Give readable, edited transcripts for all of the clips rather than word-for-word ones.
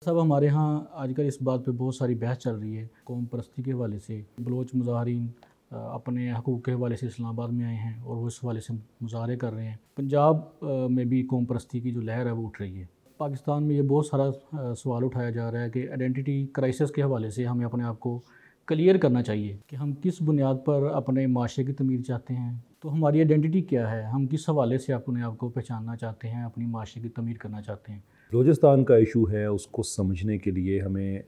صاحب ہمارے ہاں آج کل اس بات پہ بہت ساری بحث چل رہی ہے قوم پرستی کے حوالے سے۔ بلوچ مظاہرین اپنے حقوق کے حوالے سے اسلام آباد میں آئے ہیں اور وہ اس حوالے سے مظاہرے کر رہے ہیں۔ پنجاب میں بھی قوم پرستی کی جو لہر ہے وہ اٹھ رہی ہے۔ پاکستان میں یہ بہت سارا سوال اٹھایا جا رہا ہے کہ آئیڈینٹی کرائسس کے حوالے سے ہمیں اپنے آپ کو کلیئر کرنا چاہیے کہ ہم کس بنیاد پر اپنے معاشرے کی تعمیر چاہتے ہیں، تو ہماری آئیڈینٹی کیا ہے، ہم کس حوالے سے اپنے آپ کو پہچاننا چاہتے ہیں، اپنی معاشرے کی تعمیر کرنا چاہتے ہیں۔ بلوچستان کا ایشو ہے، اس کو سمجھنے کے لیے ہمیں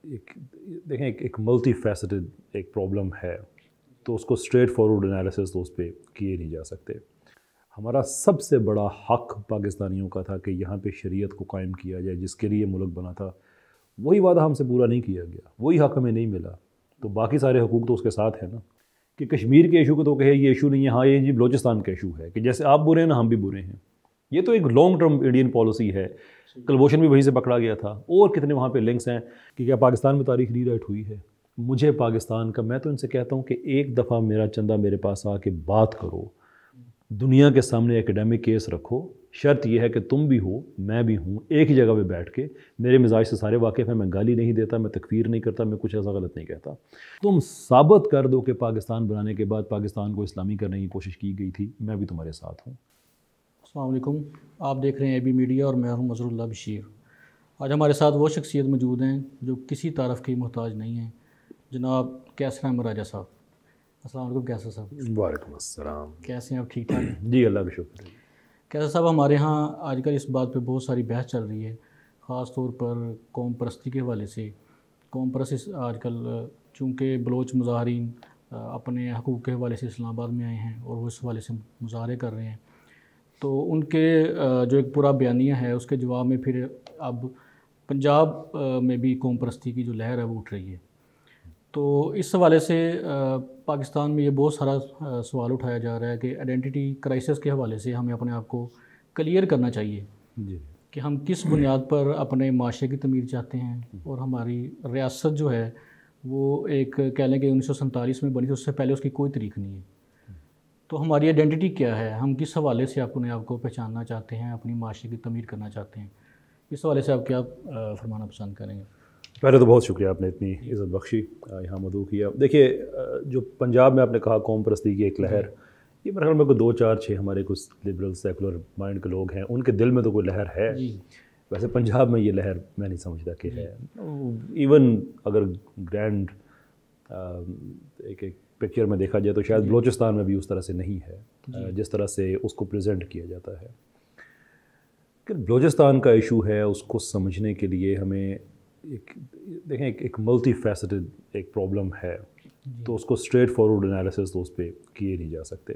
ایک ملٹی فیسٹڈ ایک پرابلم ہے، تو اس کو اسٹریٹ فارورڈ انالیسس تو اس پہ کیے نہیں جا سکتے۔ ہمارا سب سے بڑا حق پاکستانیوں کا تھا کہ یہاں پہ شریعت کو قائم کیا جائے، جس کے لیے ملک بنا تھا۔ وہی وعدہ ہم سے پورا نہیں کیا گیا، وہی حق ہمیں نہیں ملا، تو باقی سارے حقوق تو اس کے ساتھ ہیں نا۔ کہ کشمیر کے ایشو کو تو کہے یہ ایشو نہیں ہے، ہاں یہ جی بلوچستان کا ایشو ہے، کہ جیسے آپ برے ہیں نا ہم بھی برے ہیں۔ یہ تو ایک لانگ ٹرم انڈین پالیسی ہے۔ کلبھوشن بھی وہیں سے پکڑا گیا تھا، اور کتنے وہاں پہ لنکس ہیں کہ کیا پاکستان میں تاریخ ری رائٹ ہوئی ہے۔ مجھے پاکستان کا، میں تو ان سے کہتا ہوں کہ ایک دفعہ میرا چندہ میرے پاس آ کے بات کرو، دنیا کے سامنے ایکیڈیمک کیس رکھو۔ شرط یہ ہے کہ تم بھی ہو میں بھی ہوں، ایک ہی جگہ پہ بیٹھ کے، میرے مزاج سے سارے واقف ہیں، میں گالی نہیں دیتا، میں تکفیر نہیں کرتا، میں کچھ ایسا غلط نہیں کہتا۔ تم ثابت کر دو کہ پاکستان بنانے کے بعد پاکستان کو اسلامی کرنے کی کوشش کی گئی تھی، میں بھی تمہارے ساتھ ہوں۔ السلام علیکم، آپ دیکھ رہے ہیں AB میڈیا اور میں ہوں مظہر اللہ بشیر۔ آج ہمارے ساتھ وہ شخصیت موجود ہیں جو کسی تعارف کی محتاج نہیں ہیں، جناب کیسر احمد راجہ صاحب۔ السلام علیکم کیسر صاحب۔ وعلیکم السلام۔ کیسے ہیں آپ؟ ٹھیک ٹھاک ہیں؟ جی اللہ کا شکر ہے۔ کیسر صاحب ہمارے ہاں آج کل اس بات پہ بہت ساری بحث چل رہی ہے، خاص طور پر قوم پرستی کے حوالے سے۔ قوم پرست آج کل چونکہ بلوچ مظاہرین اپنے حقوق کے حوالے سے اسلام آباد میں آئے ہیں اور وہ اس حوالے سے مظاہرے کر رہے ہیں، تو ان کے جو ایک پورا بیانیہ ہے اس کے جواب میں پھر اب پنجاب میں بھی قوم پرستی کی جو لہر ہے وہ اٹھ رہی ہے۔ تو اس حوالے سے پاکستان میں یہ بہت سارا سوال اٹھایا جا رہا ہے کہ آئیڈینٹی کرائسس کے حوالے سے ہمیں اپنے آپ کو کلیئر کرنا چاہیے جی کہ ہم کس بنیاد پر اپنے معاشرے کی تعمیر چاہتے ہیں، اور ہماری ریاست جو ہے وہ ایک کہہ لیں کہ 1947 میں بنی تھی، اس سے پہلے اس کی کوئی تاریخ نہیں ہے۔ تو ہماری آئیڈینٹی کیا ہے، ہم کس حوالے سے اپنے آپ کو پہچاننا چاہتے ہیں، اپنی معاشرے کی تعمیر کرنا چاہتے ہیں، اس حوالے سے آپ کیا فرمانا پسند کریں گے؟ پہلے تو بہت شکریہ، آپ نے اتنی عزت بخشی، یہاں مدعو کیا۔ دیکھیے جو پنجاب میں آپ نے کہا قوم پرستی کی ایک لہر، یہ میرے خیال میں کوئی 2 4 6 ہمارے کچھ لبرل سیکولر مائنڈ کے لوگ ہیں، ان کے دل میں تو کوئی لہر ہے۔ ویسے پنجاب میں یہ لہر میں نہیں سمجھتا کہ ہے۔ ایون اگر گرینڈ ایک پکچر میں دیکھا جائے تو شاید بلوچستان میں بھی اس طرح سے نہیں ہے جس طرح سے اس کو پریزنٹ کیا جاتا ہے۔ کہ بلوچستان کا ایشو ہے، اس کو سمجھنے کے لیے ہمیں ایک ملٹی فیسٹڈ ایک پرابلم ہے، تو اس کو اسٹریٹ فارورڈ انالیسس تو اس پہ کیے نہیں جا سکتے۔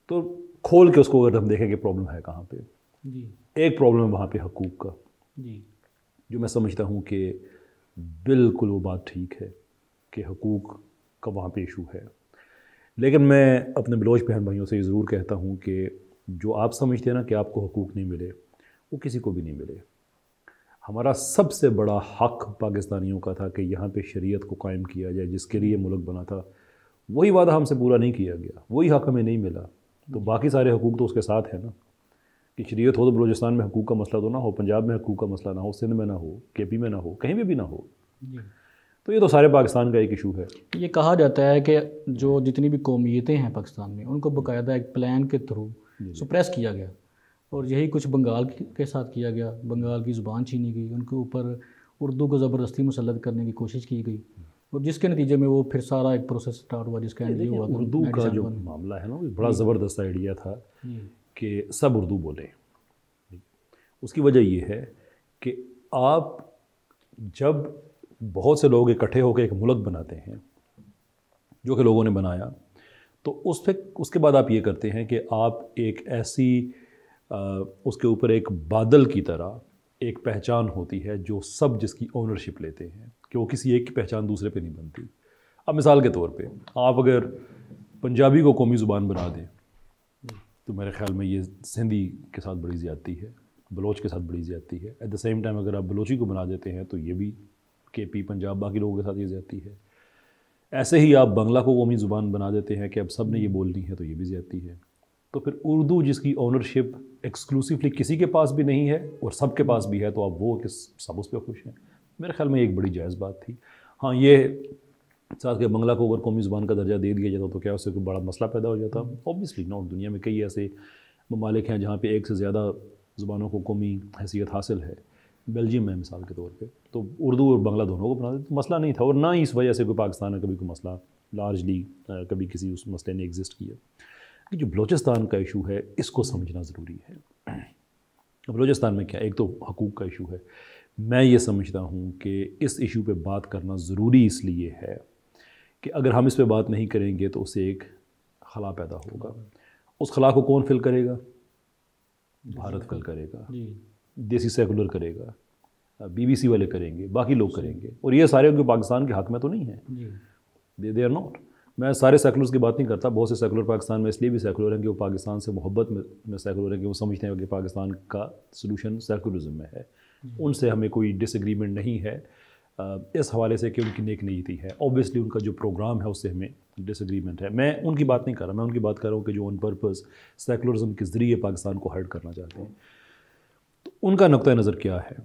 تو کھول کے اس کو اگر ہم دیکھیں کہ پرابلم ہے کہاں پہ، ایک پرابلم ہے وہاں پہ حقوق کا، جو میں سمجھتا ہوں کہ بالکل وہ بات ٹھیک ہے کہ حقوق کا وہاں پہ ایشو ہے، لیکن میں اپنے بلوچ بہن بھائیوں سے یہ ضرور کہتا ہوں کہ جو آپ سمجھتے ہیں نا کہ آپ کو حقوق نہیں ملے، وہ کسی کو بھی نہیں ملے۔ ہمارا سب سے بڑا حق پاکستانیوں کا تھا کہ یہاں پہ شریعت کو قائم کیا جائے، جس کے لیے ملک بنا تھا۔ وہی وعدہ ہم سے پورا نہیں کیا گیا، وہی حق ہمیں نہیں ملا، تو باقی سارے حقوق تو اس کے ساتھ ہیں نا۔ کہ شریعت ہو تو بلوچستان میں حقوق کا مسئلہ تو نہ ہو، پنجاب میں حقوق کا مسئلہ نہ ہو، سندھ میں نہ ہو، KP میں نہ ہو، کہیں بھی نہ ہو۔ تو یہ تو سارے پاکستان کا ایک ایشو ہے۔ یہ کہا جاتا ہے کہ جو جتنی بھی قومیتیں ہیں پاکستان میں، ان کو باقاعدہ ایک پلان کے تھرو سپریس کیا گیا، اور یہی کچھ بنگال کے ساتھ کیا گیا۔ بنگال کی زبان چھینی گئی، ان کے اوپر اردو کو زبردستی مسلط کرنے کی کوشش کی گئی، اور جس کے نتیجے میں وہ پھر سارا ایک پروسیس سٹارٹ ہوا جس کا اینڈ یہ ہوا۔ اردو کا جو معاملہ ہے نا، وہ بڑا زبردست آئیڈیا تھا کہ سب اردو بولیں۔ اس کی وجہ یہ ہے کہ آپ جب بہت سے لوگ اکٹھے ہو کے ایک ملک بناتے ہیں جو کہ لوگوں نے بنایا، تو اس کے بعد آپ یہ کرتے ہیں کہ آپ ایک ایسی اس کے اوپر ایک بادل کی طرح ایک پہچان ہوتی ہے جو سب جس کی اونرشپ لیتے ہیں، کہ وہ کسی ایک کی پہچان دوسرے پہ نہیں بنتی۔ اب مثال کے طور پہ آپ اگر پنجابی کو قومی زبان بنا دیں تو میرے خیال میں یہ سندھی کے ساتھ بڑی زیادتی ہے، بلوچ کے ساتھ بڑی زیادتی ہے۔ ایٹ دا سیم ٹائم اگر آپ بلوچی کو بنا دیتے ہیں تو یہ بھی KP پنجاب باقی لوگوں کے ساتھ یہ زیادتی ہے۔ ایسے ہی آپ بنگلہ کو قومی زبان بنا دیتے ہیں کہ اب سب نے یہ بولنی ہے تو یہ بھی زیادتی ہے۔ تو پھر اردو جس کی اونرشپ ایکسکلوسیولی کسی کے پاس بھی نہیں ہے اور سب کے پاس بھی ہے، تو آپ وہ کہ سب اس پہ خوش ہیں. میرے خیال میں ایک بڑی جائز بات تھی. ہاں یہ ساتھ کہ بنگلہ کو اگر قومی زبان کا درجہ دے دیا جاتا تو کیا اس سے کوئی بڑا مسئلہ پیدا ہو جاتا؟ Obviously not. دنیا میں کئی ایسے ممالک ہیں جہاں پہ ایک سے زیادہ زبانوں کو قومی حیثیت حاصل ہے. بیلجیم میں مثال کے طور پہ تو اردو اور بنگلہ دونوں کو بنا تو مسئلہ نہیں تھا، اور نہ ہی اس وجہ سے کوئی پاکستان میں کبھی کوئی مسئلہ لارجلی کبھی کسی اس مسئلے نے ایگزسٹ کیا. کہ جو بلوچستان کا ایشو ہے اس کو سمجھنا ضروری ہے. بلوچستان میں کیا ایک تو حقوق کا ایشو ہے. میں یہ سمجھتا ہوں کہ اس ایشو پہ بات کرنا ضروری اس لیے ہے کہ اگر ہم اس پہ بات نہیں کریں گے تو اس سے ایک خلا پیدا ہوگا. اس خلا کو کون فل کرے گا؟ بھارت فل کرے گا، دیسی سیکولر کرے گا، بی بی سی والے کریں گے، باقی لوگ کریں گے. اور یہ سارے پاکستان کے حق میں تو نہیں ہیں. They are not. میں سارے سیکولرز کی بات نہیں کرتا. بہت سے سیکولر پاکستان میں اس لیے بھی سیکولر ہیں کہ وہ پاکستان سے محبت میں سیکولر ہیں، کہ وہ سمجھتے ہیں کہ پاکستان کا سلوشن سیکولرزم میں ہے. ان سے ہمیں کوئی ڈس ایگریمنٹ نہیں ہے اس حوالے سے کہ ان کی نیک نیتی ہے. اوبویسلی ان کا جو پروگرام ہے اس سے ہمیں ڈس ایگریمنٹ ہے. میں ان کی بات نہیں کر رہا، میں ان کی بات کر رہا ہوں کہ جو آن پرپز سیکولرزم کے ذریعے پاکستان کو ہرٹ کرنا چاہتے ہیں. تو ان کا نقطہ نظر کیا ہے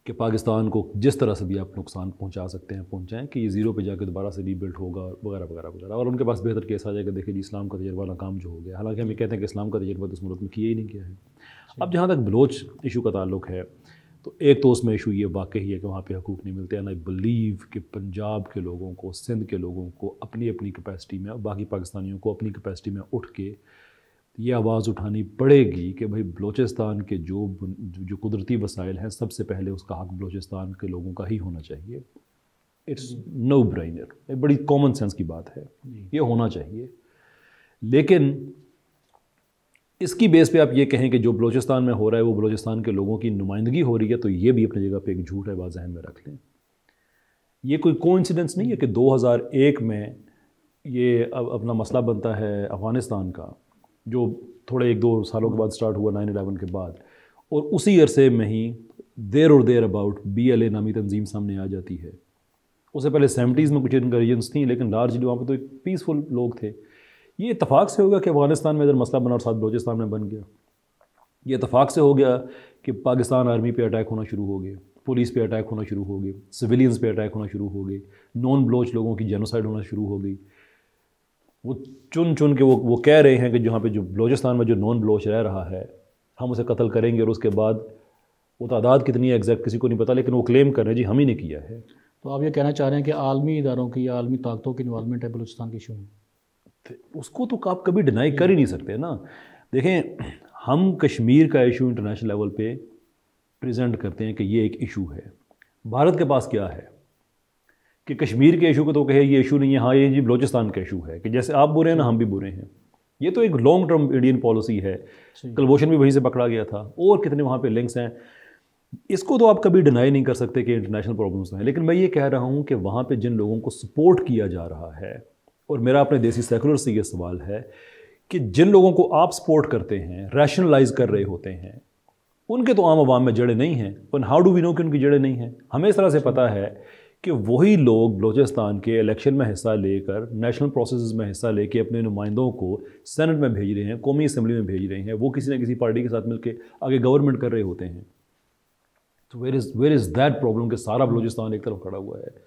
کہ پاکستان کو جس طرح سے بھی آپ نقصان پہنچا سکتے ہیں پہنچائیں، کہ یہ زیرو پہ جا کے دوبارہ سے ری بلڈ ہوگا وغیرہ وغیرہ وغیرہ. اور ان کے پاس بہتر کیس آ جائے گا، دیکھیں جی اسلام کا تجربہ ناکام جو ہو گیا. حالانکہ ہم یہ کہتے ہیں کہ اسلام کا تجربہ تو اس ملک میں کیا ہی نہیں کیا ہے. اب جہاں تک بلوچ ایشو کا تعلق ہے تو ایک تو اس میں ایشو یہ واقعی ہے کہ وہاں پہ حقوق نہیں ملتے. اینڈ آئی بلیو کہ پنجاب کے لوگوں کو، سندھ کے لوگوں کو اپنی اپنی کیپیسٹی میں، باقی پاکستانیوں کو اپنی کیپیسٹی میں اٹھ کے یہ آواز اٹھانی پڑے گی کہ بھائی بلوچستان کے جو قدرتی وسائل ہیں سب سے پہلے اس کا حق بلوچستان کے لوگوں کا ہی ہونا چاہیے. It's no brainer. ایک بڑی کامن سینس کی بات ہے، یہ ہونا چاہیے. لیکن اس کی بیس پہ آپ یہ کہیں کہ جو بلوچستان میں ہو رہا ہے وہ بلوچستان کے لوگوں کی نمائندگی ہو رہی ہے، تو یہ بھی اپنی جگہ پہ ایک جھوٹ ہے، بات ذہن میں رکھ لیں. یہ کوئی کوئنسیڈنس نہیں ہے کہ 2001 میں یہ اپنا مسئلہ بنتا ہے افغانستان کا، جو تھوڑے ایک دو سالوں کے بعد سٹارٹ ہوا 9/11 کے بعد، اور اسی عرصے میں ہی دیر اور دیر اباؤٹ BLA نامی تنظیم سامنے آ جاتی ہے. اس سے پہلے 70s میں کچھ انکریجنس تھیں، لیکن لارجلی وہاں پہ تو ایک پیسفل لوگ تھے. یہ اتفاق سے ہو گیا کہ افغانستان میں ادھر مسئلہ بنا اور ساتھ بلوچستان میں بن گیا. یہ اتفاق سے ہو گیا کہ پاکستان آرمی پہ اٹیک ہونا شروع ہو گئے، پولیس پہ اٹیک ہونا شروع ہو گئے، سویلینز پہ اٹیک ہونا شروع ہو گئے، نان بلوچ لوگوں کی جینوسائڈ ہونا شروع ہو گئی. وہ چن کے وہ کہہ رہے ہیں کہ جہاں پہ جو بلوچستان میں جو نان بلوچ رہ رہا ہے ہم اسے قتل کریں گے، اور اس کے بعد وہ تعداد کتنی ہے ایگزیکٹ کسی کو نہیں پتہ، لیکن وہ کلیم کر رہے ہیں جی ہم ہی نے کیا ہے. تو آپ یہ کہنا چاہ رہے ہیں کہ عالمی اداروں کی یا عالمی طاقتوں کی انوالومنٹ ہے بلوچستان کے ایشو میں؟ اس کو تو آپ کبھی ڈینائی کر ہی نہیں سکتے نا. دیکھیں ہم کشمیر کا ایشو انٹرنیشنل لیول پہ پریزنٹ کرتے ہیں کہ یہ ایک ایشو ہے. بھارت کے پاس کیا ہے کہ کشمیر کے ایشو کو تو کہے یہ ایشو نہیں ہے، ہاں یہ جی بلوچستان کا ایشو ہے، کہ جیسے آپ برے ہیں نا ہم بھی برے ہیں. یہ تو ایک لانگ ٹرم انڈین پالیسی ہے. کلبھوشن بھی وہیں سے پکڑا گیا تھا، اور کتنے وہاں پہ لنکس ہیں. اس کو تو آپ کبھی ڈینائی نہیں کر سکتے کہ انٹرنیشنل پرابلمس ہیں. لیکن میں یہ کہہ رہا ہوں کہ وہاں پہ جن لوگوں کو سپورٹ کیا جا رہا ہے، اور میرا اپنے دیسی سیکولر سے یہ سوال ہے کہ جن لوگوں کو آپ سپورٹ کرتے ہیں، ریشنلائز کر رہے ہوتے ہیں، ان کے تو عام عوام میں جڑیں نہیں ہیں. پر ہاؤ ڈو وی نو کہ ان کی جڑیں نہیں ہیں؟ ہمیں اس طرح سے پتہ ہے کہ وہی لوگ بلوچستان کے الیکشن میں حصہ لے کر، نیشنل پروسیسز میں حصہ لے کے اپنے نمائندوں کو سینٹ میں بھیج رہے ہیں، قومی اسمبلی میں بھیج رہے ہیں، وہ کسی نہ کسی پارٹی کے ساتھ مل کے آگے گورنمنٹ کر رہے ہوتے ہیں. تو ویئر از دیٹ پرابلم کہ سارا بلوچستان ایک طرف کھڑا ہوا ہے؟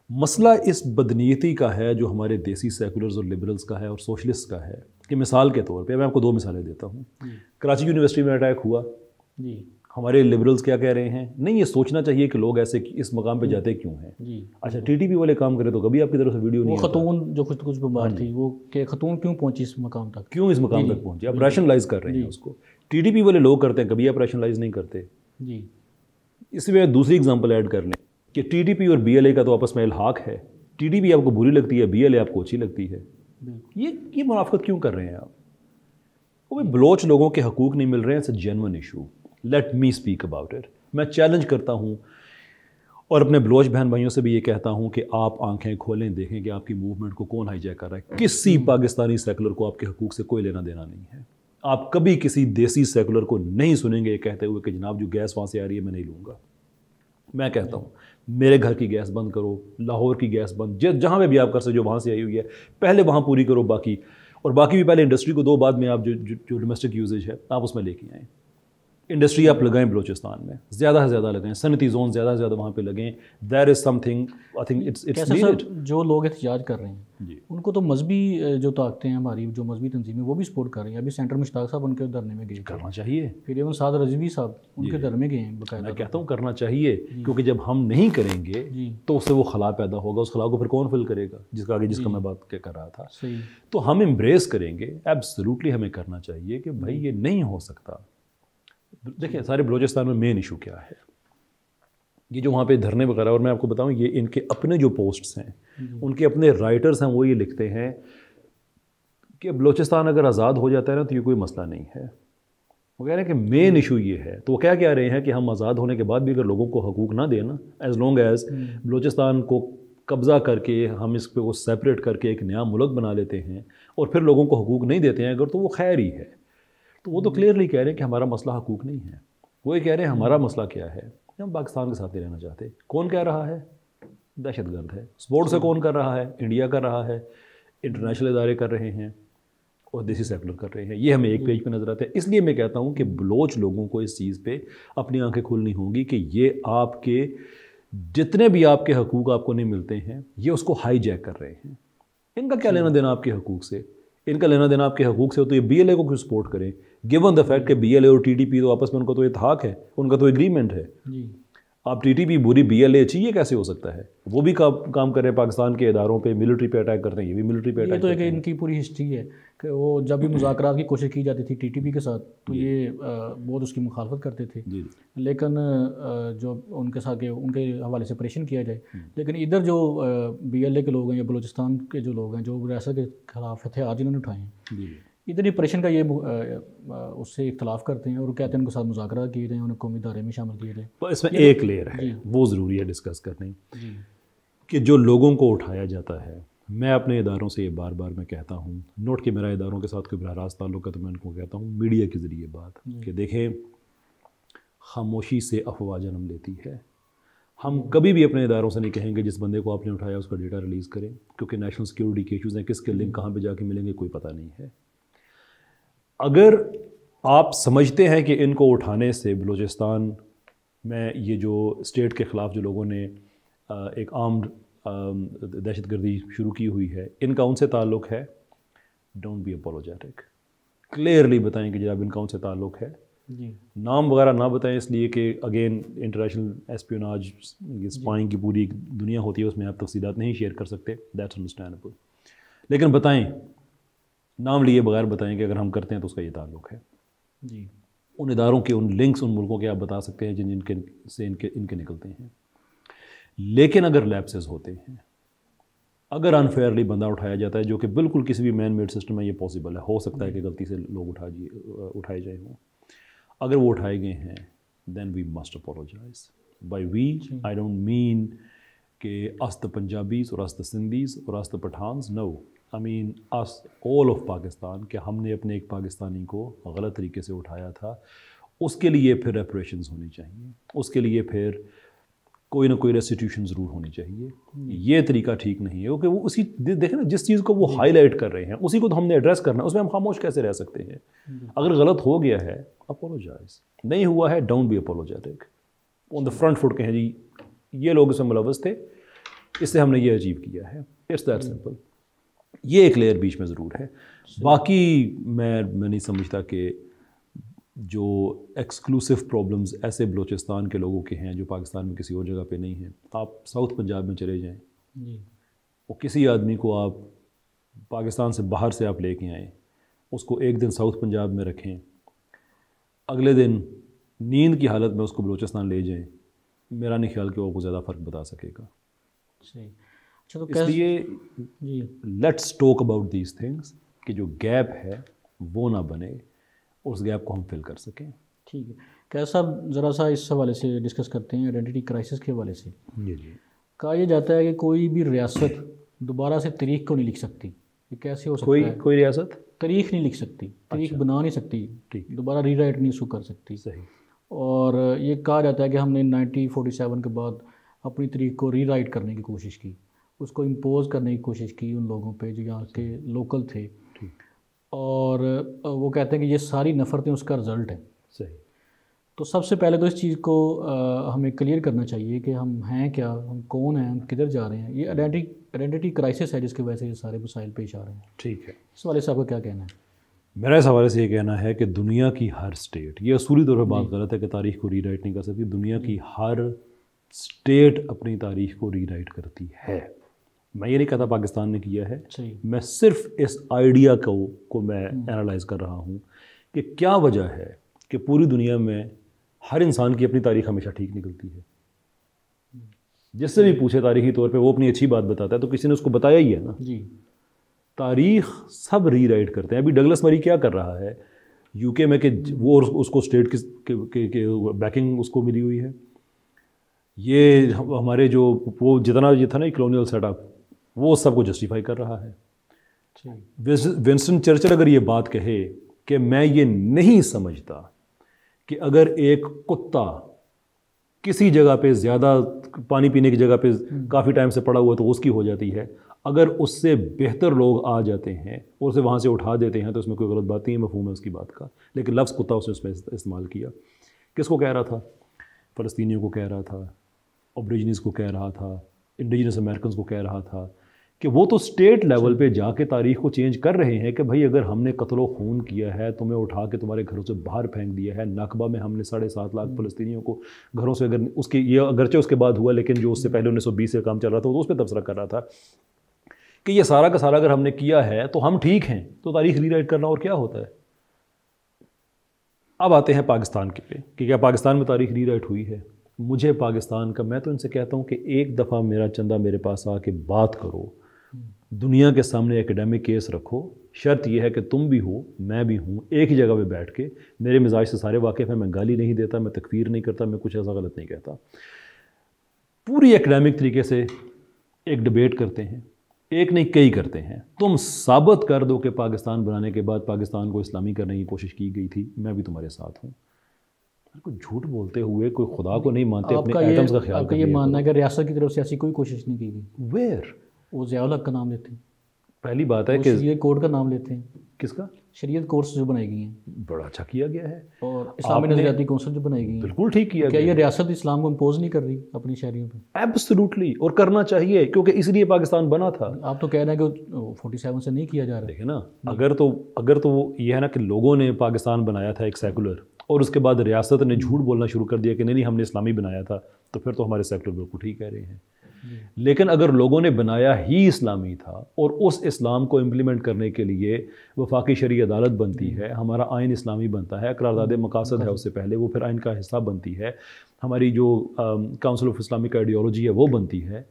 مسئلہ اس بدنیتی کا ہے جو ہمارے دیسی سیکولرز اور لبرلز کا ہے اور سوشلسٹ کا ہے. کہ مثال کے طور پہ میں آپ کو 2 مثالیں دیتا ہوں. کراچی یونیورسٹی میں اٹیک ہوا، جی ہمارے لبرلز کیا کہہ رہے ہیں؟ نہیں، یہ سوچنا چاہیے کہ لوگ ایسے اس مقام پہ جاتے کیوں ہیں. اچھا TTP والے کام کرے تو کبھی آپ کی طرف سے ویڈیو نہیں. وہ خاتون جو کچھ بیمار تھی، وہ کہ خاتون کیوں پہنچی اس مقام تک، کیوں اس مقام تک پہنچی؟ آپ ریشنلائز کر رہے ہیں اس کو. TTP والے لوگ کرتے ہیں، کبھی آپ ریشنلائز نہیں کرتے. جی اس میں دوسری اگزامپل ایڈ کر لیں کہ TTP اور BLA کا تو آپس میں الحاق ہے. TTP آپ کو بری لگتی ہے، BLA آپ کو اچھی لگتی ہے. یہ منافقت کیوں کر رہے ہیں آپ؟ وہ بلوچ لوگوں کے حقوق نہیں مل رہے ہیں. It's a genuine issue. Let me speak about it. میں چیلنج کرتا ہوں اور اپنے بلوچ بہن بھائیوں سے بھی یہ کہتا ہوں کہ آپ آنکھیں کھولیں، دیکھیں کہ آپ کی موومنٹ کو کون ہائی جیک کر رہا ہے. کسی پاکستانی سیکولر کو آپ کے حقوق سے کوئی لینا دینا نہیں ہے. آپ کبھی کسی دیسی سیکولر کو نہیں سنیں گے یہ کہتے ہوئے کہ جناب جو گیس وہاں سے آ رہی ہے میں نہیں لوں گا. میں کہتا ہوں میرے گھر کی گیس بند کرو، لاہور کی گیس بند، جہاں پہ بھی آپ کر سکتے جو وہاں سے آئی ہوئی ہے پہلے وہاں پوری کرو باقی. اور باقی بھی پہلے انڈسٹری کو دو، بعد میں آپ جو ڈومیسٹک یوزیج ہے آپ اس میں لے کے آئیں. انڈسٹری آپ لگائیں بلوچستان میں، زیادہ سے زیادہ لگائیں، صنعتی زون زیادہ سے زیادہ وہاں پہ لگیں. There is something I think it's needed. جو لوگ احتجاج کر رہے ہیں جی ان کو تو مذہبی جو طاقتیں ہیں ہماری، جو مذہبی تنظیمیں وہ بھی سپورٹ کر رہی ہیں. ابھی سینٹر مشتاق صاحب ان کے دھرنے میں گئے، کرنا چاہیے. پھر ایون سعد رضوی صاحب ان کے دھرنے میں گئے ہیں باقاعدہ. میں کہتا ہوں کرنا چاہیے، کیونکہ جب ہم نہیں کریں گے تو اس سے وہ خلا پیدا ہوگا. اس خلا کو پھر کون فل کرے گا؟ جس کا میں بات کر رہا تھا. تو ہم امبریس کریں گے، ایبسلیوٹلی ہمیں کرنا چاہیے کہ بھائی یہ نہیں ہو سکتا. دیکھیں سارے بلوچستان میں مین ایشو کیا ہے، یہ جو وہاں پہ دھرنے وغیرہ، اور میں آپ کو بتاؤں یہ ان کے اپنے جو پوسٹس ہیں، ان کے اپنے رائٹرز ہیں، وہ یہ لکھتے ہیں کہ بلوچستان اگر آزاد ہو جاتا ہے نا تو یہ کوئی مسئلہ نہیں ہے. وہ کہہ رہے ہیں کہ مین ایشو یہ ہے. تو وہ کیا کہہ رہے ہیں کہ ہم آزاد ہونے کے بعد بھی اگر لوگوں کو حقوق نہ دیں نا، ایز لانگ ایز بلوچستان کو قبضہ کر کے ہم اس پہ کو سیپریٹ کر کے ایک نیا ملک بنا لیتے ہیں اور پھر لوگوں کو حقوق نہیں دیتے ہیں اگر، تو وہ خیر ہی ہے. تو وہ تو کلیئرلی کہہ رہے ہیں کہ ہمارا مسئلہ حقوق نہیں ہے. وہ یہ کہہ رہے ہیں ہمارا مسئلہ کیا ہے، ہم پاکستان کے ساتھ نہیں رہنا چاہتے. کون کہہ رہا ہے؟ دہشت گرد ہے. سپورٹ سے کون کر رہا ہے؟ انڈیا کر رہا ہے، انٹرنیشنل ادارے کر رہے ہیں اور دیسی سیکولر کر رہے ہیں. یہ ہمیں ایک پیج پہ نظر آتا ہے. اس لیے میں کہتا ہوں کہ بلوچ لوگوں کو اس چیز پہ اپنی آنکھیں کھولنی ہوں گی کہ یہ آپ کے جتنے بھی آپ کے حقوق آپ کو نہیں ملتے ہیں، یہ اس کو ہائی جیک کر رہے ہیں. ان کا کیا لینا دینا آپ کے حقوق سے؟ ان کا لینا دینا آپ کے حقوق سے ہو تو یہ بی ایل اے کو کیوں سپورٹ کریں، گیون دا فیکٹ کہ بی ایل اے اور ٹی ٹی پی تو آپس میں ان کا تو اتحاق ہے، ان کا تو ایگریمنٹ ہے. آپ ٹی ٹی پی بری بی ایل اے اچھی، یہ کیسے ہو سکتا ہے؟ وہ بھی کام کر رہے ہیں پاکستان کے اداروں پہ، ملٹری پہ اٹیک کرتے ہیں، یہ بھی ملٹری پہ اٹیک کرتے ہیں. یہ تو ان کی پوری ہسٹری ہے کہ وہ جب بھی مذاکرات کی کوشش کی جاتی تھی ٹی ٹی پی کے ساتھ تو یہ بہت اس کی مخالفت کرتے تھے. لیکن جو ان کے ساتھ ان کے حوالے سے پریشن کیا جائے، لیکن ادھر جو بی ایل اے کے لوگ ہیں یا بلوچستان کے جو لوگ ہیں جو ریاست کے خلاف ہتھیار جنہوں نے اٹھائے ہیں، ادھر پریشن کا یہ اس سے اختلاف کرتے ہیں اور کہتے ہیں ان کے ساتھ مذاکرات کیے جائیں، انہیں قومی ادارے میں شامل کیے جائیں. اس میں ایک لیئر ہے وہ ضروری ہے ڈسکس کرنے کہ جو لوگوں کو اٹھایا جاتا ہے. میں اپنے اداروں سے یہ بار بار میں کہتا ہوں، نوٹ کہ میرا اداروں کے ساتھ کوئی براہ راست تعلق ہے تو میں ان کو کہتا ہوں میڈیا کے ذریعے بات کہ دیکھیں خاموشی سے افواہ جنم لیتی ہے. ہم کبھی بھی اپنے اداروں سے نہیں کہیں گے جس بندے کو آپ نے اٹھایا اس کا ڈیٹا ریلیز کریں، کیونکہ نیشنل سیکیورٹی کے ایشوز ہیں، کس کے لنک کہاں پہ جا کے ملیں گے کوئی پتہ نہیں ہے. اگر آپ سمجھتے ہیں کہ ان کو اٹھانے سے بلوچستان میں یہ جو اسٹیٹ کے خلاف جو لوگوں نے ایک آرمڈ دہشت گردی شروع کی ہوئی ہے، ان کا ان سے تعلق ہے، ڈونٹ بی اپولوجیٹک. کلیئرلی بتائیں کہ جناب ان کا ان سے تعلق ہے. نام وغیرہ نہ بتائیں اس لیے کہ اگین انٹرنیشنل ایسپیوناج اسپائنگ کی پوری دنیا ہوتی ہے، اس میں آپ تفصیلات نہیں شیئر کر سکتے، دیٹس انڈرسٹینڈیبل. لیکن بتائیں، نام لیے بغیر بتائیں کہ اگر ہم کرتے ہیں تو اس کا یہ تعلق ہے. ان اداروں کے ان لنکس ان ملکوں کے آپ بتا سکتے ہیں جن کے سے ان کے نکلتے ہیں. لیکن اگر لیپسز ہوتے ہیں، اگر انفیئرلی بندہ اٹھایا جاتا ہے، جو کہ بالکل کسی بھی مین میڈ سسٹم میں یہ پاسبل ہے، ہو سکتا ہے کہ غلطی سے لوگ اٹھائے جائیں ہوں، اگر وہ اٹھائے گئے ہیں then we must apologize. By we I don't mean کہ us the پنجابیز اور us the سندھیز اور us the Pathans, know I mean us all of Pakistan, کہ ہم نے اپنے ایک پاکستانی کو غلط طریقے سے اٹھایا تھا. اس کے لیے پھر ریپریشنز ہونی چاہیے، اس کے لیے پھر کوئی نہ کوئی ریسٹیٹیوشن ضرور ہونی چاہیے. یہ طریقہ ٹھیک نہیں ہے کیونکہ وہ اسی دیکھیں نا جس چیز کو وہ ہائی لائٹ کر رہے ہیں اسی کو تو ہم نے ایڈریس کرنا ہے. اس میں ہم خاموش کیسے رہ سکتے ہیں؟ اگر غلط ہو گیا ہے اپولوجائز، نہیں ہوا ہے don't be apologetic. On the front foot کہیں جی یہ لوگ اس میں ملوث تھے، اس سے ہم نے یہ اچیو کیا ہے. It's that simple. یہ ایک لیئر بیچ میں ضرور ہے. باقی میں نہیں سمجھتا کہ جو ایکسکلوسیو پرابلمز ایسے بلوچستان کے لوگوں کے ہیں جو پاکستان میں کسی اور جگہ پہ نہیں ہیں. آپ ساؤتھ پنجاب میں چلے جائیں، وہ کسی آدمی کو آپ پاکستان سے باہر سے آپ لے کے آئیں، اس کو ایک دن ساؤتھ پنجاب میں رکھیں، اگلے دن نیند کی حالت میں اس کو بلوچستان لے جائیں، میرا نہیں خیال کہ وہ کو زیادہ فرق بتا سکے گا. اس لیے let's talk about these things کہ جو گیپ ہے وہ نہ بنے، اس گیپ کو ہم فل کر سکیں. ٹھیک ہے کیسا صاحب، ذرا سا اس حوالے سے ڈسکس کرتے ہیں آئیڈینٹی کرائسس کے حوالے سے. جی کہا یہ جاتا ہے کہ کوئی بھی ریاست دوبارہ سے تاریخ کو نہیں لکھ سکتی. یہ کیسے ہو سکتا ہے؟ کوئی ریاست تاریخ نہیں لکھ سکتی، تاریخ بنا نہیں سکتی، دوبارہ ری رائٹ نہیں کر سکتی. صحیح. اور یہ کہا جاتا ہے کہ ہم نے 1947 کے بعد اپنی تاریخ کو ری رائٹ کرنے کی کوشش کی، اس کو امپوز کرنے کی کوشش کی ان لوگوں پہ جو یہاں کے لوکل تھے. اور وہ کہتے ہیں کہ یہ ساری نفرتیں اس کا رزلٹ ہے. صحیح. تو سب سے پہلے تو اس چیز کو ہمیں کلیئر کرنا چاہیے کہ ہم ہیں کیا, ہم کون ہیں, ہم کدھر جا رہے ہیں. یہ آئیڈینٹی کرائسس ہے جس کی وجہ سے یہ سارے مسائل پیش آ رہے ہیں. ٹھیک ہے, اس والے سے آپ کا کیا کہنا ہے؟ میرا اس حوالے سے یہ کہنا ہے کہ دنیا کی ہر اسٹیٹ, یہ اصولی طور پر بات غلط ہے کہ تاریخ کو ری رائٹ نہیں کر سکتی, دنیا کی ہر اسٹیٹ اپنی تاریخ کو ری رائٹ کرتی ہے. میں یہ نہیں کہتا پاکستان نے کیا ہے, میں صرف اس آئیڈیا کو میں انالائز کر رہا ہوں کہ کیا وجہ ہے کہ پوری دنیا میں ہر انسان کی اپنی تاریخ ہمیشہ ٹھیک نکلتی ہے. جس سے بھی پوچھے تاریخی طور پہ وہ اپنی اچھی بات بتاتا ہے, تو کسی نے اس کو بتایا ہی ہے نا. جی, تاریخ سب ری رائٹ کرتے ہیں. ابھی ڈگلس مری کیا کر رہا ہے یو کے میں کہ وہ اس کو اسٹیٹ کی بیکنگ اس کو ملی ہوئی ہے. یہ ہمارے جو وہ جتنا یہ تھا نا کلونیل سیٹ اپ, وہ سب کو جسٹیفائی کر رہا ہے. ونسٹن چرچل اگر یہ بات کہے کہ میں یہ نہیں سمجھتا کہ اگر ایک کتا کسی جگہ پہ زیادہ پانی پینے کی جگہ پہ کافی ٹائم سے پڑا ہوا ہے تو اس کی ہو جاتی ہے, اگر اس سے بہتر لوگ آ جاتے ہیں اور اسے وہاں سے اٹھا دیتے ہیں تو اس میں کوئی غلط بات نہیں ہے, مفہوم ہے اس کی بات کا. لیکن لفظ کتا اس نے استعمال کیا. کس کو کہہ رہا تھا؟ فلسطینیوں کو کہہ رہا تھا, اوبریجنیز کو کہہ رہا تھا, انڈیجنس امریکنز کو کہہ رہا تھا کہ وہ تو اسٹیٹ لیول پہ جا کے تاریخ کو چینج کر رہے ہیں کہ بھائی اگر ہم نے قتل و خون کیا ہے, تمہیں اٹھا کے تمہارے گھروں سے باہر پھینک دیا ہے, نقبہ میں ہم نے 7.5 لاکھ فلسطینیوں کو گھروں سے, اگر اس کی یہ اگرچہ اس کے بعد ہوا لیکن جو اس سے پہلے 1920 سے کام چل رہا تھا وہ اس پہ تبصرہ کر رہا تھا کہ یہ سارا کا سارا اگر ہم نے کیا ہے تو ہم ٹھیک ہیں, تو تاریخ ری رائٹ کرنا اور کیا ہوتا ہے. اب آتے ہیں پاکستان کے پہ کہ کیا پاکستان میں تاریخ ری رائٹ ہوئی ہے. مجھے پاکستان کا, میں تو ان سے کہتا ہوں کہ ایک دفعہ میرا چندہ میرے پاس آ کے بات کرو, دنیا کے سامنے ایکڈیمک کیس رکھو. شرط یہ ہے کہ تم بھی ہو میں بھی ہوں, ایک ہی جگہ پہ بیٹھ کے, میرے مزاج سے سارے واقف ہیں, میں گالی نہیں دیتا, میں تکفیر نہیں کرتا, میں کچھ ایسا غلط نہیں کہتا. پوری ایکڈیمک طریقے سے ایک ڈبیٹ کرتے ہیں, ایک نہیں کئی کرتے ہیں. تم ثابت کر دو کہ پاکستان بنانے کے بعد پاکستان کو اسلامی کرنے کی کوشش کی گئی تھی, میں بھی تمہارے ساتھ ہوں. کوئی جھوٹ بولتے ہوئے کوئی خدا کو نہیں مانتے, اپنے ایٹمز کا خیال. آپ کا یہ ماننا ہے کہ ریاست کی طرف سے ایسی کوئی کوشش نہیں کی گئی؟ ویئر وہ ضیاء الحق کا نام لیتے ہیں. پہلی بات ہے کہ شریعت کوڈ کا نام لیتے ہیں. کس کا؟ شریعت کورس جو بنائی گئی ہیں, بڑا اچھا کیا گیا ہے. اور اسلامی نظریاتی کونسل جو بنائی گئی ہیں, بالکل ٹھیک کیا کیا یہ ریاست اسلام کو امپوز نہیں کر رہی اپنی شہریوں پہ؟ ایبسلیوٹلی, اور کرنا چاہیے کیونکہ اس لیے پاکستان بنا تھا. آپ تو کہہ رہے ہیں کہ 47 سے نہیں کیا جا رہا. دیکھیں نا, اگر تو وہ یہ ہے نا کہ لوگوں نے پاکستان بنایا تھا ایک سیکولر, اور اس کے بعد ریاست نے جھوٹ بولنا شروع کر دیا کہ نہیں ہم نے اسلامی بنایا تھا, تو پھر تو ہمارے سیکولر بالکل ٹھیک کہہ رہے ہیں. لیکن اگر لوگوں نے بنایا ہی اسلامی تھا اور اس اسلام کو امپلیمنٹ کرنے کے لیے وفاقی شرعی عدالت بنتی ہے, ہمارا آئین اسلامی بنتا ہے, قرارداد مقاصد ہے اس سے پہلے, وہ پھر آئین کا حصہ بنتی ہے, ہماری جو کاؤنسل آف اسلامک آئیڈیالوجی ہے وہ بنتی ہے,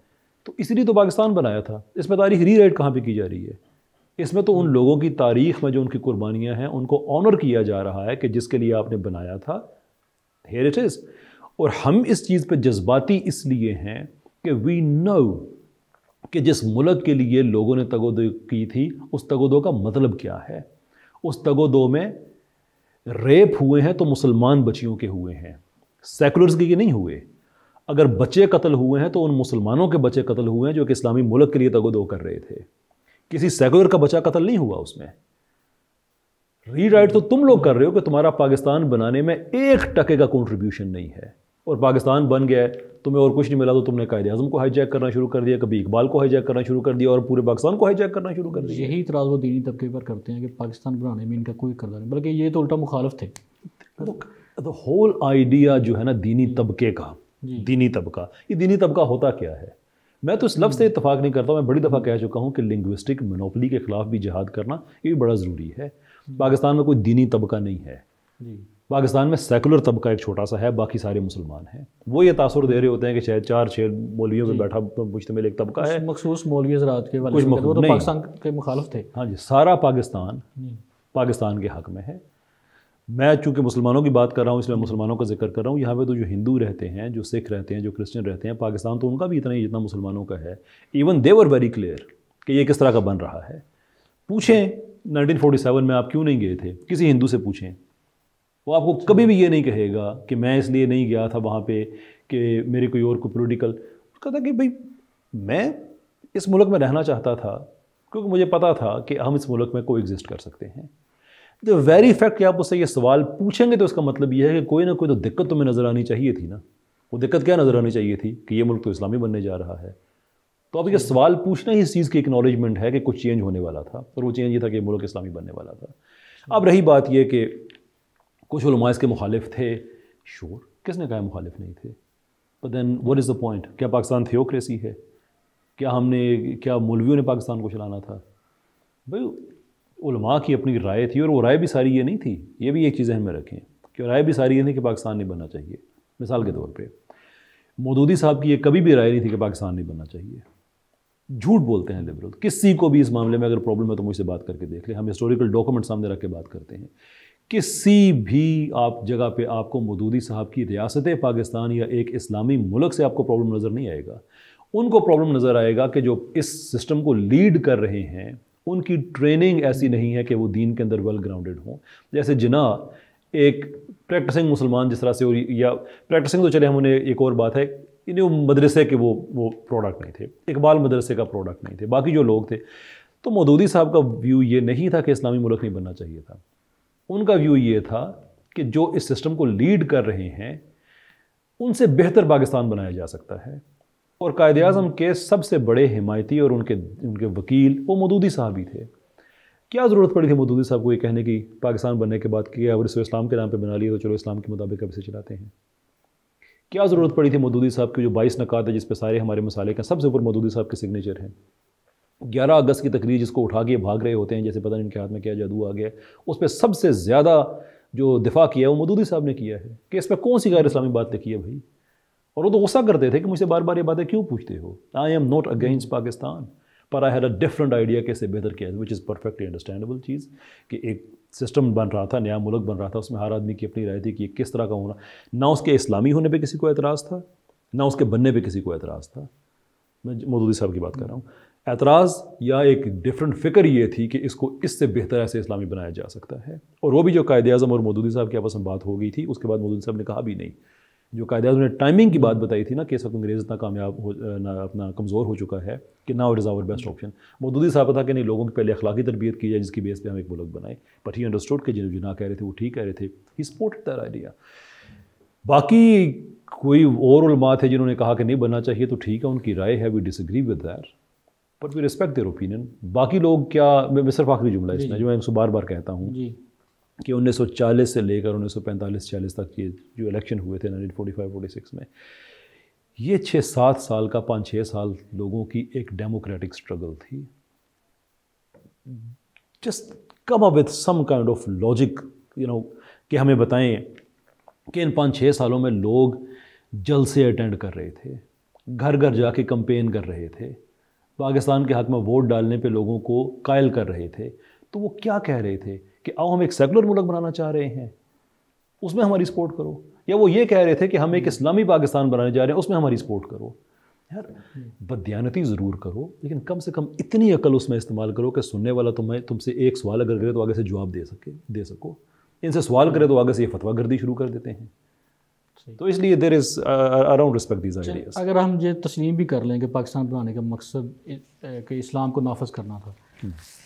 تو اس لیے تو پاکستان بنایا تھا. اس میں تاریخ ری رائٹ کہاں پہ کی جا رہی ہے؟ اس میں تو ان لوگوں کی تاریخ میں جو ان کی قربانیاں ہیں ان کو آنر کیا جا رہا ہے کہ جس کے لیے آپ نے بنایا تھا, ہیئر اٹ از. اور ہم اس چیز پہ جذباتی اس لیے ہیں کہ وی نو کہ جس ملک کے لیے لوگوں نے تگ و دو کی تھی اس تگ و دو کا مطلب کیا ہے. اس تگ و دو میں ریپ ہوئے ہیں تو مسلمان بچیوں کے ہوئے ہیں, سیکولرز کے نہیں ہوئے. اگر بچے قتل ہوئے ہیں تو ان مسلمانوں کے بچے قتل ہوئے ہیں جو کہ اسلامی ملک کے لیے تگ و دو کر رہے تھے. کسی سیکولر کا بچہ قتل نہیں ہوا اس میں. ری رائٹ تو تم لوگ کر رہے ہو کہ تمہارا پاکستان بنانے میں 1% کا کنٹریبیوشن نہیں ہے, اور پاکستان بن گیا ہے, تمہیں اور کچھ نہیں ملا تو تم نے قائد اعظم کو ہائی جیک کرنا شروع کر دیا, کبھی اقبال کو ہائی جیک کرنا شروع کر دیا, اور پورے پاکستان کو ہائی جیک کرنا شروع کر دیا. یہی اعتراض وہ دینی طبقے پر کرتے ہیں کہ پاکستان بنانے میں ان کا کوئی کردار نہیں, بلکہ یہ تو الٹا مخالف تھے. the whole idea جو ہے نا دینی طبقے کا, دینی طبقہ, یہ دینی طبقہ ہوتا کیا ہے؟ میں تو اس لفظ سے اتفاق نہیں کرتا ہوں. میں بڑی دفعہ کہہ چکا ہوں کہ لنگوسٹک مونوپلی کے خلاف بھی جہاد کرنا یہ بھی بڑا ضروری ہے. پاکستان میں کوئی دینی طبقہ نہیں ہے. پاکستان میں سیکولر طبقہ ایک چھوٹا سا ہے, باقی سارے مسلمان ہیں. وہ یہ تاثر دے رہے ہوتے ہیں کہ شاید 4-6 مولویوں میں بیٹھا مشتمل ایک طبقہ ہے, مخصوص مولوی حضرات کے والے وہ تو پاکستان کے مخالف تھے. ہاں جی, سارا پاکستان کے حق میں ہے. میں چونکہ مسلمانوں کی بات کر رہا ہوں اس لیے مسلمانوں کا ذکر کر رہا ہوں. یہاں پہ تو جو ہندو رہتے ہیں, جو سکھ رہتے ہیں, جو کرسچن رہتے ہیں, پاکستان تو ان کا بھی اتنا ہی جتنا مسلمانوں کا ہے. Even they were very clear کہ یہ کس طرح کا بن رہا ہے. پوچھیں 1947 میں آپ کیوں نہیں گئے تھے, کسی ہندو سے پوچھیں, وہ آپ کو کبھی بھی یہ نہیں کہے گا کہ میں اس لیے نہیں گیا تھا وہاں پہ کہ میری کوئی اور کوئی پولیٹیکل. اس کا تھا کہ بھائی میں اس ملک میں رہنا چاہتا تھا, کیونکہ مجھے پتا تھا کہ ہم اس ملک میں کو ایگزسٹ کر سکتے ہیں. دا ویری فیکٹ کہ آپ اس سے یہ سوال پوچھیں گے تو اس کا مطلب یہ ہے کہ کوئی نہ کوئی تو دقت تمہیں نظر آنی چاہیے تھی نا. وہ دقت کیا نظر آنی چاہیے تھی کہ یہ ملک تو اسلامی بننے جا رہا ہے. تو اب یہ سوال پوچھنا ہی اس چیز کی اکنالجمنٹ ہے کہ کچھ چینج ہونے والا تھا, اور وہ چینج یہ تھا کہ یہ ملک اسلامی بننے والا تھا. اب رہی بات یہ کہ کچھ علماء اس کے مخالف تھے, شور کس نے کہا مخالف نہیں تھے؟ But then what is the point? کیا پاکستان تھیوکریسی ہے؟ کیا مولویوں نے پاکستان کو چلانا تھا؟ بھائی علماء کی اپنی رائے تھی, اور وہ رائے بھی ساری یہ نہیں تھی, یہ بھی ایک چیز ذہن میں رکھیں کہ رائے بھی ساری یہ نہیں کہ پاکستان نہیں بننا چاہیے. مثال کے طور پہ مودودی صاحب کی یہ کبھی بھی رائے نہیں تھی کہ پاکستان نہیں بننا چاہیے. جھوٹ بولتے ہیں لبرل. کسی کو بھی اس معاملے میں اگر پرابلم ہے تو مجھ سے بات کر کے دیکھ لیں, ہم ہسٹوریکل ڈاکومنٹ سامنے رکھ کے بات کرتے ہیں. کسی بھی آپ جگہ پہ آپ کو مودودی صاحب کی ریاست پاکستان یا ایک اسلامی ملک سے آپ کو پرابلم نظر نہیں آئے گا. ان کو پرابلم نظر آئے گا کہ جو اس سسٹم کو لیڈ کر رہے ہیں ان کی ٹریننگ ایسی نہیں ہے کہ وہ دین کے اندر ویل گراؤنڈڈ ہوں. جیسے جناح ایک پریکٹسنگ مسلمان جس طرح سے, یا پریکٹسنگ تو چلے ہم انہیں ایک اور بات ہے, مدرسے کے وہ پروڈکٹ نہیں تھے, اقبال مدرسے کا پروڈکٹ نہیں تھے, باقی جو لوگ تھے. تو مودودی صاحب کا ویو یہ نہیں تھا کہ اسلامی ملک نہیں بننا چاہیے تھا. ان کا ویو یہ تھا کہ جو اس سسٹم کو لیڈ کر رہے ہیں ان سے بہتر پاکستان بنایا جا سکتا ہے. اور قائد اعظم کے سب سے بڑے حمایتی اور ان کے وکیل وہ مودودی صاحب ہی تھے. کیا ضرورت پڑی تھی مودودی صاحب کو یہ کہنے کی پاکستان بننے کے بعد کہ اگر اسے اسلام کے نام پہ بنا لیے تو چلو اسلام کے مطابق اب اسے چلاتے ہیں؟ کیا ضرورت پڑی تھی مودودی صاحب کی جو 22 نکات ہے جس پہ سارے ہمارے مسالے کا سب سے اوپر مودودی صاحب کے سگنیچر ہیں؟ 11 اگست کی تقریر جس کو اٹھا کے بھاگ رہے ہوتے ہیں جیسے پتہ نہیں ان کے ہاتھ میں کیا جادو آ گیا, اس پہ سب سے زیادہ جو دفاع کیا ہے وہ مودودی صاحب نے کیا ہے کہ اس پہ کون سی غیر اسلامی بات لکھی ہے بھائی. اور وہ تو غصہ کرتے تھے کہ مجھ سے بار بار یہ باتیں کیوں پوچھتے ہو. I am not against Pakistan, پر I had a different idea کہ اسے بہتر کیا ہے, وچ از پرفیکٹلی انڈرسٹینڈیبل چیز کہ ایک سسٹم بن رہا تھا, نیا ملک بن رہا تھا, اس میں ہر آدمی کی اپنی رائے تھی کہ کس طرح کا ہونا. نہ اس کے اسلامی ہونے پہ کسی کو اعتراض تھا, نہ اس کے بننے پہ کسی کو اعتراض تھا. میں مودودی صاحب کی بات کر رہا ہوں. اعتراض یا ایک ڈفرنٹ فکر یہ تھی کہ اس کو اس سے بہتر ایسے اسلامی بنایا جا سکتا ہے. اور وہ بھی جو قائد اعظم اور مودودی صاحب کی آپس میں بات ہو گئی تھی, اس کے بعد مودودی صاحب نے کہا بھی نہیں. جو قائد اعظم نے ٹائمنگ کی بات بتائی تھی نا کہ اس وقت انگریز اتنا کامیاب اپنا کمزور ہو چکا ہے کہ now it is our best option. Maududi صاحب تھا کہ نہیں, لوگوں کی پہلے اخلاقی تربیت کی جائے جس کی بیس پہ ہم ایک ملک بنائیں. بٹ ہی انڈرسٹوڈ کہ جو جناح کہہ رہے تھے وہ ٹھیک کہہ رہے تھے. ہی سپورٹڈ دیٹ آئیڈیا. باقی کوئی اور علماء تھے جنہوں نے کہا کہ نہیں بننا چاہیے, تو ٹھیک ہے, ان کی رائے ہے, we disagree with that, but we respect their opinion. باقی لوگ کیا, میں صرف آخری جملہ اس میں جو میں بار بار کہتا ہوں کہ 1940 سے لے کر 1945-46 تک یہ جو الیکشن ہوئے تھے 1945-46 میں, یہ 6-7 سال کا 5-6 سال لوگوں کی ایک ڈیموکریٹک سٹرگل تھی. Just come up with some kind of logic کہ ہمیں بتائیں کہ ان 5-6 سالوں میں لوگ جلسے اٹینڈ کر رہے تھے, گھر گھر جا کے کمپین کر رہے تھے, پاکستان کے حق میں ووٹ ڈالنے پہ لوگوں کو قائل کر رہے تھے. تو وہ کیا کہہ رہے تھے کہ آؤ ہم ایک سیکولر ملک بنانا چاہ رہے ہیں, اس میں ہماری سپورٹ کرو, یا وہ یہ کہہ رہے تھے کہ ہم ایک اسلامی پاکستان بنانے جا رہے ہیں, اس میں ہماری سپورٹ کرو. یار بددیانتی ضرور کرو, لیکن کم سے کم اتنی عقل اس میں استعمال کرو کہ سننے والا تم سے ایک سوال اگر کرے تو آگے سے جواب دے سکو. ان سے سوال کرے تو آگے سے یہ فتویٰ گردی شروع کر دیتے ہیں. تو اس لیے there is around respect these ideas. اگر ہم یہ تسلیم بھی کر لیں کہ پاکستان بنانے کا مقصد کہ اسلام کو نافذ کرنا تھا,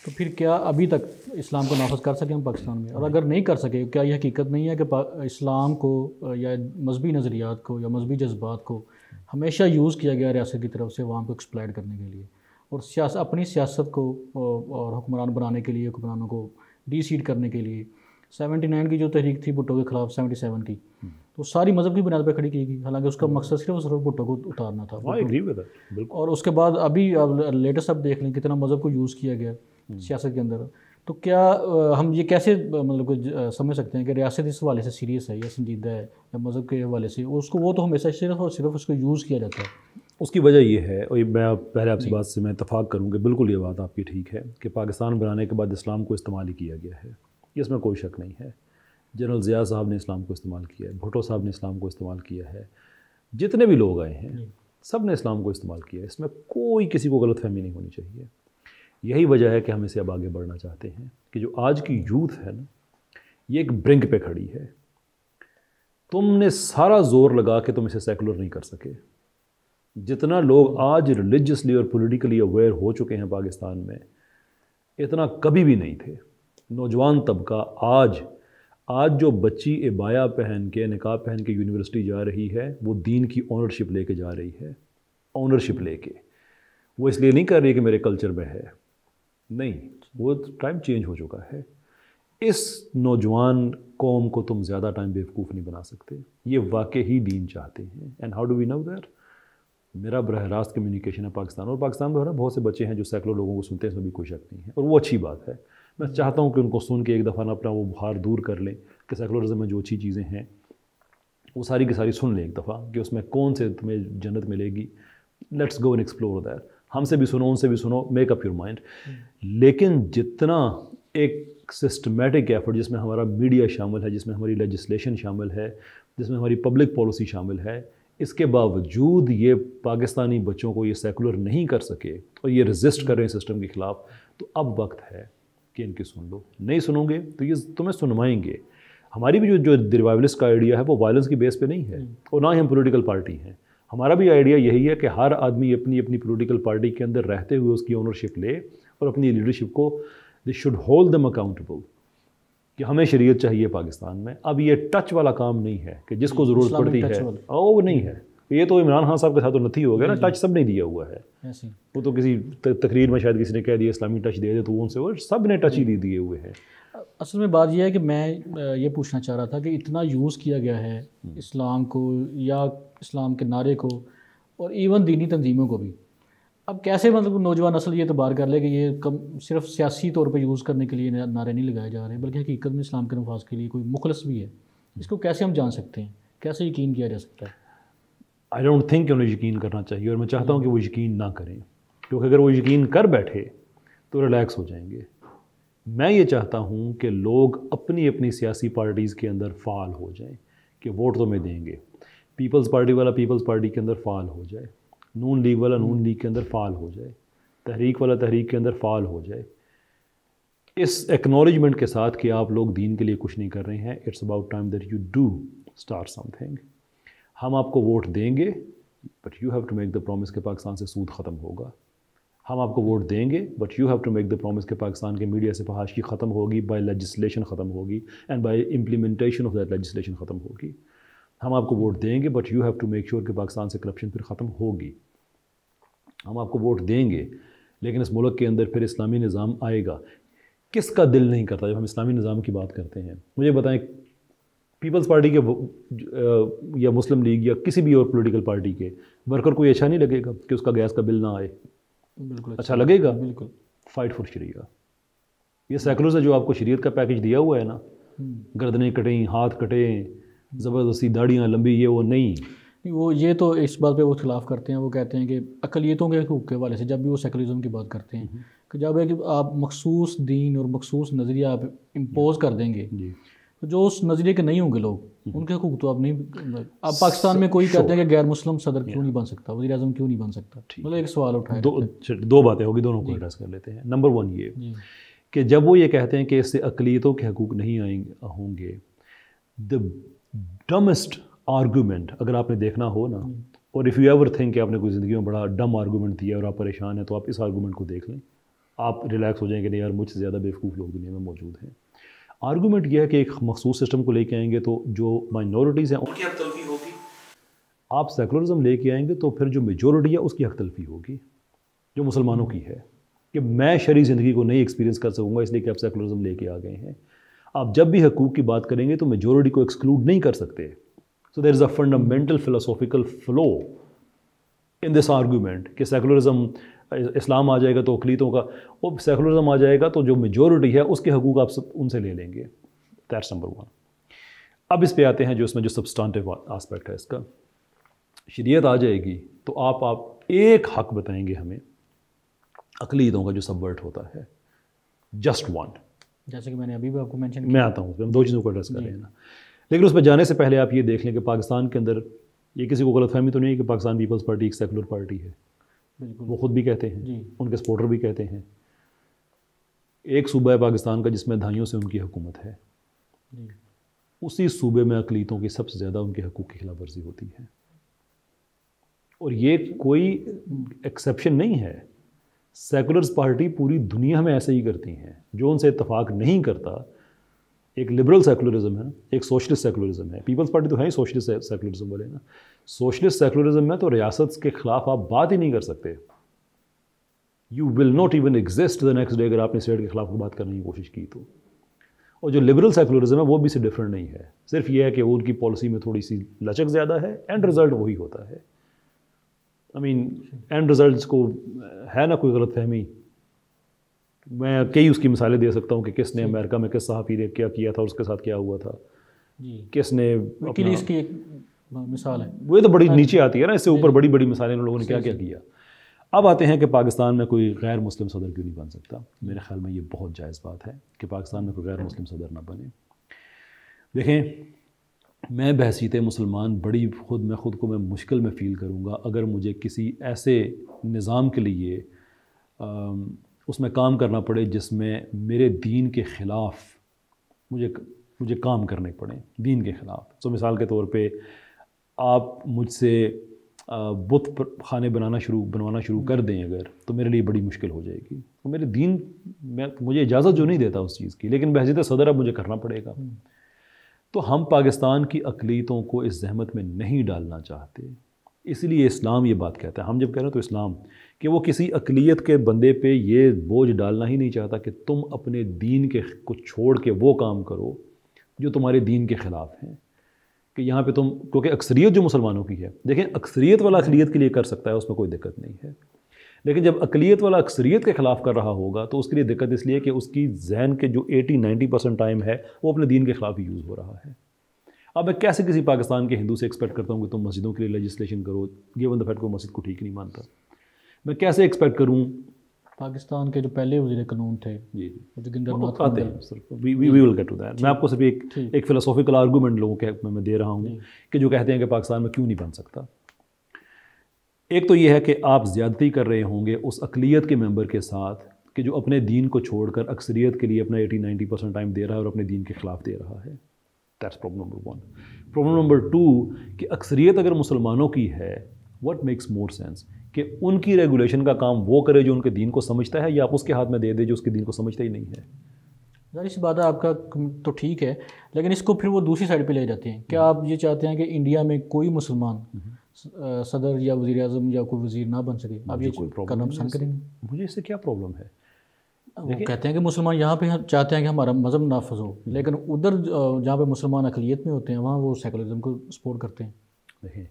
تو پھر کیا ابھی تک اسلام کو نافذ کر سکے ہم پاکستان میں؟ اور اگر نہیں کر سکے, کیا یہ حقیقت نہیں ہے کہ اسلام کو یا مذہبی نظریات کو یا مذہبی جذبات کو ہمیشہ یوز کیا گیا ریاست کی طرف سے عوام کو ایکسپلائٹ کرنے کے لیے, اور اپنی سیاست کو اور حکمران بنانے کے لیے, حکمرانوں کو ڈی سیڈ کرنے کے لیے 79 کی جو تحریک تھی بھٹو کے خلاف 77 کی, تو ساری مذہب کی بنیاد پہ کھڑی کی گئی, حالانکہ اس کا مقصد صرف بھٹو کو اتارنا تھا. اور اس کے بعد ابھی لیٹسٹ اب دیکھ لیں کتنا مذہب کو یوز کیا گیا سیاست کے اندر. تو کیا ہم یہ کیسے مطلب سمجھ سکتے ہیں کہ ریاست اس حوالے سے سیریس ہے یا سنجیدہ ہے, یا مذہب کے حوالے سے اس کو وہ تو ہمیشہ صرف اور صرف اس کو یوز کیا جاتا ہے. اس کی وجہ یہ ہے, اور میں پہلے آپ سے بات سے میں اتفاق کروں کہ بالکل یہ بات آپ کی ٹھیک ہے کہ پاکستان بنانے کے بعد اسلام کو استعمال ہی کیا گیا ہے, اس میں کوئی شک نہیں ہے. جنرل ضیاء صاحب نے اسلام کو استعمال کیا ہے, بھٹو صاحب نے اسلام کو استعمال کیا ہے, جتنے بھی لوگ آئے ہیں سب نے اسلام کو استعمال کیا ہے. اس میں کوئی کسی کو غلط فہمی نہیں ہونی چاہیے. یہی وجہ ہے کہ ہم اسے اب آگے بڑھنا چاہتے ہیں کہ جو آج کی یوتھ ہے نا, یہ ایک برنک پہ کھڑی ہے. تم نے سارا زور لگا کہ تم اسے سیکولر نہیں کر سکے. جتنا لوگ آج ریلیجسلی اور پولیٹیکلی اویئر ہو چکے ہیں پاکستان میں, اتنا کبھی بھی نہیں تھے. نوجوان طبقہ آج جو بچی عبایا پہن کے نقاب پہن کے یونیورسٹی جا رہی ہے وہ دین کی اونرشپ لے کے جا رہی ہے. اونرشپ لے کے, وہ اس لیے نہیں کر رہی کہ میرے کلچر میں ہے, نہیں, وہ ٹائم چینج ہو چکا ہے. اس نوجوان قوم کو تم زیادہ ٹائم بیوقوف نہیں بنا سکتے. یہ واقعی ہی دین چاہتے ہیں. And how do we know that? میرا براہ راست کمیونیکیشن ہے پاکستان, اور پاکستان میں بہت سے بچے ہیں جو سینکڑوں لوگوں کو سنتے ہیں, اس میں بھی کوئی شک نہیں ہے, اور وہ اچھی بات ہے. میں چاہتا ہوں کہ ان کو سن کے ایک دفعہ نہ اپنا وہ بخار دور کر لیں کہ سیکولرزم میں جو اچھی چیزیں ہیں وہ ساری کی ساری سن لیں ایک دفعہ, کہ اس میں کون سے تمہیں جنت ملے گی. Let's go and explore that. ہم سے بھی سنو, ان سے بھی سنو, میک اپ یور مائنڈ. لیکن جتنا ایک سسٹمیٹک ایفرٹ جس میں ہمارا میڈیا شامل ہے, جس میں ہماری لیجسلیشن شامل ہے, جس میں ہماری پبلک پالیسی شامل ہے, اس کے باوجود یہ پاکستانی بچوں کو یہ سیکولر نہیں کر سکے اور یہ ریزسٹ کر رہے ہیں سسٹم کے خلاف, تو اب وقت ہے کہ ان کی سن لو. نہیں سنو گے تو یہ تمہیں سنوائیں گے. ہماری بھی جو ریوائولسٹ کا آئیڈیا ہے وہ وائلنس کی بیس پہ نہیں ہے, اور نہ ہی ہم پولیٹیکل پارٹی ہیں. ہمارا بھی آئیڈیا یہی ہے کہ ہر آدمی اپنی اپنی پولیٹیکل پارٹی کے اندر رہتے ہوئے اس کی اونرشپ لے, اور اپنی لیڈرشپ کو they should hold them accountable کہ ہمیں شریعت چاہیے پاکستان میں. اب یہ ٹچ والا کام نہیں ہے کہ جس کو ضرورت پڑتی ہے, وہ نہیں ہے. یہ تو عمران خان صاحب کے ساتھ تو نتھی ہو گیا نا, ٹچ سب نے دیا ہوا ہے. وہ تو کسی تقریر میں شاید کسی نے کہہ دیا اسلامی ٹچ دے دے, تو ان سے وہ سب نے ٹچ ہی دیے ہوئے ہیں. اصل میں بات یہ ہے کہ میں یہ پوچھنا چاہ رہا تھا کہ اتنا یوز کیا گیا ہے اسلام کو یا اسلام کے نعرے کو, اور ایون دینی تنظیموں کو بھی, اب کیسے مطلب نوجوان نسل یہ اعتبار کر لے کہ یہ صرف سیاسی طور پہ یوز کرنے کے لیے نعرے نہیں لگائے جا رہے, بلکہ حقیقت میں اسلام کے نفاذ کے لیے کوئی مخلص بھی ہے. اس کو کیسے ہم جان سکتے ہیں, کیسے یقین کیا جا سکتا ہے؟ آئی ڈونٹ تھنک کہ انہیں یقین کرنا چاہیے, اور میں چاہتا ہوں کہ وہ یقین نہ کریں, کیونکہ اگر وہ یقین کر بیٹھے تو ریلیکس ہو جائیں گے. میں یہ چاہتا ہوں کہ لوگ اپنی اپنی سیاسی پارٹیز کے اندر فعال ہو جائیں, کہ ووٹ تو میں دیں گے. پیپلز پارٹی والا پیپلز پارٹی کے اندر فعال ہو جائے, نون لیگ والا نون لیگ کے اندر فعال ہو جائے, تحریک والا تحریک کے اندر فعال ہو جائے, اس ایکنالجمنٹ کے ساتھ کہ آپ لوگ دین کے لیے کچھ نہیں کر رہے ہیں. It's about time that you do start something. ہم آپ کو ووٹ دیں گے, but you have to make the promise کہ پاکستان سے سود ختم ہوگا. ہم آپ کو ووٹ دیں گے, but you have to make the promise کہ پاکستان کے میڈیا سے فحاشی ختم ہوگی, بائی لیجسلیشن ختم ہوگی, and by implementation of that legislation ختم ہوگی. ہم آپ کو ووٹ دیں گے, but you have to make sure کہ پاکستان سے کرپشن پھر ختم ہوگی. ہم آپ کو ووٹ دیں گے, لیکن اس ملک کے اندر پھر اسلامی نظام آئے گا. کس کا دل نہیں کرتا جب ہم اسلامی نظام کی بات کرتے ہیں؟ مجھے بتائیں, پیپلز پارٹی کے یا مسلم لیگ یا کسی بھی اور پولیٹیکل پارٹی کے ورکر کو یہ اچھا نہیں لگے گا کہ اس کا گیس کا بل نہ آئے؟ بالکل اچھا لگے گا. بالکل. Fight for Sharia. یہ سیکولر سے جو آپ کو شریعت کا پیکج دیا ہوا ہے نا, گردنیں کٹیں, ہاتھ کٹیں, زبردستی داڑیاں لمبی, یہ وہ نہیں. وہ یہ تو اس بات پہ وہ خلاف کرتے ہیں. وہ کہتے ہیں کہ اقلیتوں کے حقوق کے حوالے سے جب بھی وہ سیکولرزم کی بات کرتے ہیں کہ جب ہے کہ آپ مخصوص دین اور مخصوص نظریہ آپ امپوز کر دیں گے, تو جو اس نظریے کے نہیں ہوں گے لوگ, ان کے حقوق تو آپ نہیں. آپ پاکستان میں کوئی کہتے ہیں کہ غیر مسلم صدر کیوں نہیں بن سکتا, وزیر اعظم کیوں نہیں بن سکتا؟ مطلب ایک سوال اٹھایا. دو باتیں ہوگی, دونوں کو ایڈریس کر لیتے ہیں. نمبر 1 یہ کہ جب وہ یہ کہتے ہیں کہ اس سے اقلیتوں کے حقوق نہیں ہوں گے, دا ڈمسٹ آرگومنٹ اگر آپ نے دیکھنا ہو نا, اور اف یو ایور تھنک کہ آپ نے کوئی زندگی میں بڑا ڈم آرگومنٹ دیا اور آپ پریشان ہیں, تو آپ اس آرگومنٹ کو دیکھ لیں, آپ ریلیکس ہو جائیں کہ نہیں یار مجھ سے زیادہ بیوقوف لوگ دنیا میں موجود ہیں. آرگومنٹ یہ ہے کہ ایک مخصوص سسٹم کو لے کے آئیں گے تو جو مائنورٹیز ہیں ان کی حق تلفی ہوگی. آپ سیکولرزم لے کے آئیں گے تو پھر جو میجورٹی ہے اس کی حق تلفی ہوگی, جو مسلمانوں کی ہے, کہ میں شرعی زندگی کو نہیں ایکسپیرینس کر سکوں گا اس لیے کہ آپ سیکولرزم لے کے آ گئے ہیں. آپ جب بھی حقوق کی بات کریں گے تو میجورٹی کو ایکسکلوڈ نہیں کر سکتے. So there is a fundamental philosophical flaw in this argument کہ سیکولرزم, اسلام آ جائے گا تو اقلیتوں کا, وہ سیکولرزم آ جائے گا تو جو میجورٹی ہے اس کے حقوق آپ ان سے لے لیں گے. That's number 1. اب اس پہ آتے ہیں جو اس میں جو سبسٹانٹیو آسپیکٹ ہے اس کا. شریعت آ جائے گی تو آپ ایک حق بتائیں گے ہمیں اقلیتوں کا جو سبورٹ ہوتا ہے, جسٹ 1. جیسے کہ میں نے ابھی بھی آپ کو مینشن میں آتا ہوں, ہم 2 چیزوں کو ایڈریس کر رہے ہیں نا. لیکن اس پہ جانے سے پہلے آپ یہ دیکھ لیں کہ پاکستان کے اندر یہ کسی کو غلط فہمی تو نہیں ہے کہ پاکستان پیپلز پارٹی ایک سیکولر پارٹی ہے. بالکل, وہ خود بھی کہتے ہیں, ان کے سپورٹر بھی کہتے ہیں. ایک صوبہ ہے پاکستان کا جس میں دہائیوں سے ان کی حکومت ہے, اسی صوبے میں اقلیتوں کی سب سے زیادہ ان کے حقوق کی خلاف ورزی ہوتی ہے. اور یہ کوئی ایکسیپشن نہیں ہے. سیکولرز پارٹی پوری دنیا میں ایسے ہی کرتی ہیں. جو ان سے اتفاق نہیں کرتا، ایک لبرل سیکولرزم ہے نا، ایک سوشلسٹ سیکولرزم ہے. پیپلز پارٹی تو ہے ہی سوشلسٹ سیکولرزم والے نا. سوشلسٹ سیکولرزم میں تو ریاست کے خلاف آپ بات ہی نہیں کر سکتے. You will not even exist the next day اگر آپ نے اسٹیٹ کے خلاف بات کرنے کی کوشش کی تو. اور جو لبرل سیکولرزم ہے وہ بھی سے ڈفرینٹ نہیں ہے. صرف یہ ہے کہ ان کی پالیسی میں تھوڑی سی لچک زیادہ ہے، اینڈ رزلٹ وہی ہوتا ہے. آئی مین اینڈ رزلٹس کو ہے نا کوئی غلط فہمی. میں کئی اس کی مثالیں دے سکتا ہوں کہ کس نے امریکہ میں کس صحافی نے کیا کیا تھا، اس کے ساتھ کیا ہوا تھا، کس نے اس کی ایک مثال ہے. وہ تو بڑی نیچے آتی ہے نا، اس سے اوپر بڑی بڑی مثالیں ان لوگوں نے کیا کیا. اب آتے ہیں کہ پاکستان میں کوئی غیر مسلم صدر کیوں نہیں بن سکتا. میرے خیال میں یہ بہت جائز بات ہے کہ پاکستان میں کوئی غیر مسلم صدر نہ بنے. دیکھیں، میں بحیثیت مسلمان خود کو میں مشکل میں فیل کروں گا اگر مجھے کسی ایسے نظام کے لیے اس میں کام کرنا پڑے جس میں میرے دین کے خلاف مجھے کام کرنے پڑیں، دین کے خلاف. سو مثال کے طور پہ آپ مجھ سے بت خانے بنوانا شروع کر دیں اگر، تو میرے لیے بڑی مشکل ہو جائے گی. تو میرے دین مجھے اجازت جو نہیں دیتا اس چیز کی، لیکن بحیثیت صدر اب مجھے کرنا پڑے گا. تو ہم پاکستان کی اقلیتوں کو اس زحمت میں نہیں ڈالنا چاہتے. اسی لیے اسلام یہ بات کہتا ہے، ہم جب کہہ رہے ہیں تو اسلام کہ وہ کسی اقلیت کے بندے پہ یہ بوجھ ڈالنا ہی نہیں چاہتا کہ تم اپنے دین کے کو چھوڑ کے وہ کام کرو جو تمہارے دین کے خلاف ہیں. کہ یہاں پہ تم، کیونکہ اکثریت جو مسلمانوں کی ہے، دیکھیں اکثریت والا اقلیت کے لیے کر سکتا ہے، اس میں کوئی دقت نہیں ہے. لیکن جب اقلیت والا اکثریت کے خلاف کر رہا ہوگا تو اس کے لیے دقت اس لیے کہ اس کی ذہن کے جو 80-90% ٹائم ہے وہ اپنے دین کے خلاف ہی یوز ہو رہا ہے. اب میں کیسے کسی پاکستان کے ہندو سے ایکسپیکٹ کرتا ہوں کہ تم مسجدوں کے لیے لیجسلیشن کرو، گیون دا فیکٹ کو مسجد کو ٹھیک نہیں مانتا. میں کیسے ایکسپیکٹ کروں پاکستان کے جو پہلے وزیر قانون تھے، جی آتے ہیں، وی ول گیٹ ٹو دیٹ. میں آپ کو صرف ایک فلسافیکل آرگومنٹ لوگوں کے میں دے رہا ہوں کہ جو کہتے ہیں کہ پاکستان میں کیوں نہیں بن سکتا. ایک تو یہ ہے کہ آپ زیادتی کر رہے ہوں گے اس اقلیت کے ممبر کے ساتھ کہ جو اپنے دین کو چھوڑ کر اکثریت کے لیے اپنا 80-90% ٹائم دے رہا ہے اور اپنے دین کے خلاف دے رہا ہے. That's problem number 1. Problem number 2 کہ اکثریت اگر مسلمانوں کی ہے، واٹ میکس مور سینس کہ ان کی ریگولیشن کا کام وہ کرے جو ان کے دین کو سمجھتا ہے، یا آپ اس کے ہاتھ میں دے دے جو اس کے دین کو سمجھتا ہی نہیں ہے. ظاہر سی بات ہے، آپ کا تو ٹھیک ہے، لیکن اس کو پھر وہ دوسری سائڈ پہ لے جاتے ہیں. کیا آپ یہ چاہتے ہیں کہ انڈیا میں کوئی مسلمان صدر یا وزیر اعظم یا کوئی وزیر نہ بن سکے؟ آپ یہ کرنا پسند کریں گے؟ مجھے اس سے کیا پرابلم ہے؟ وہ کہتے ہیں کہ مسلمان یہاں پہ چاہتے ہیں کہ ہمارا مذہب نافذ ہو، لیکن ادھر جہاں پہ مسلمان اقلیت میں ہوتے ہیں وہاں وہ سیکولرزم کو سپورٹ کرتے ہیں. دیکھیں،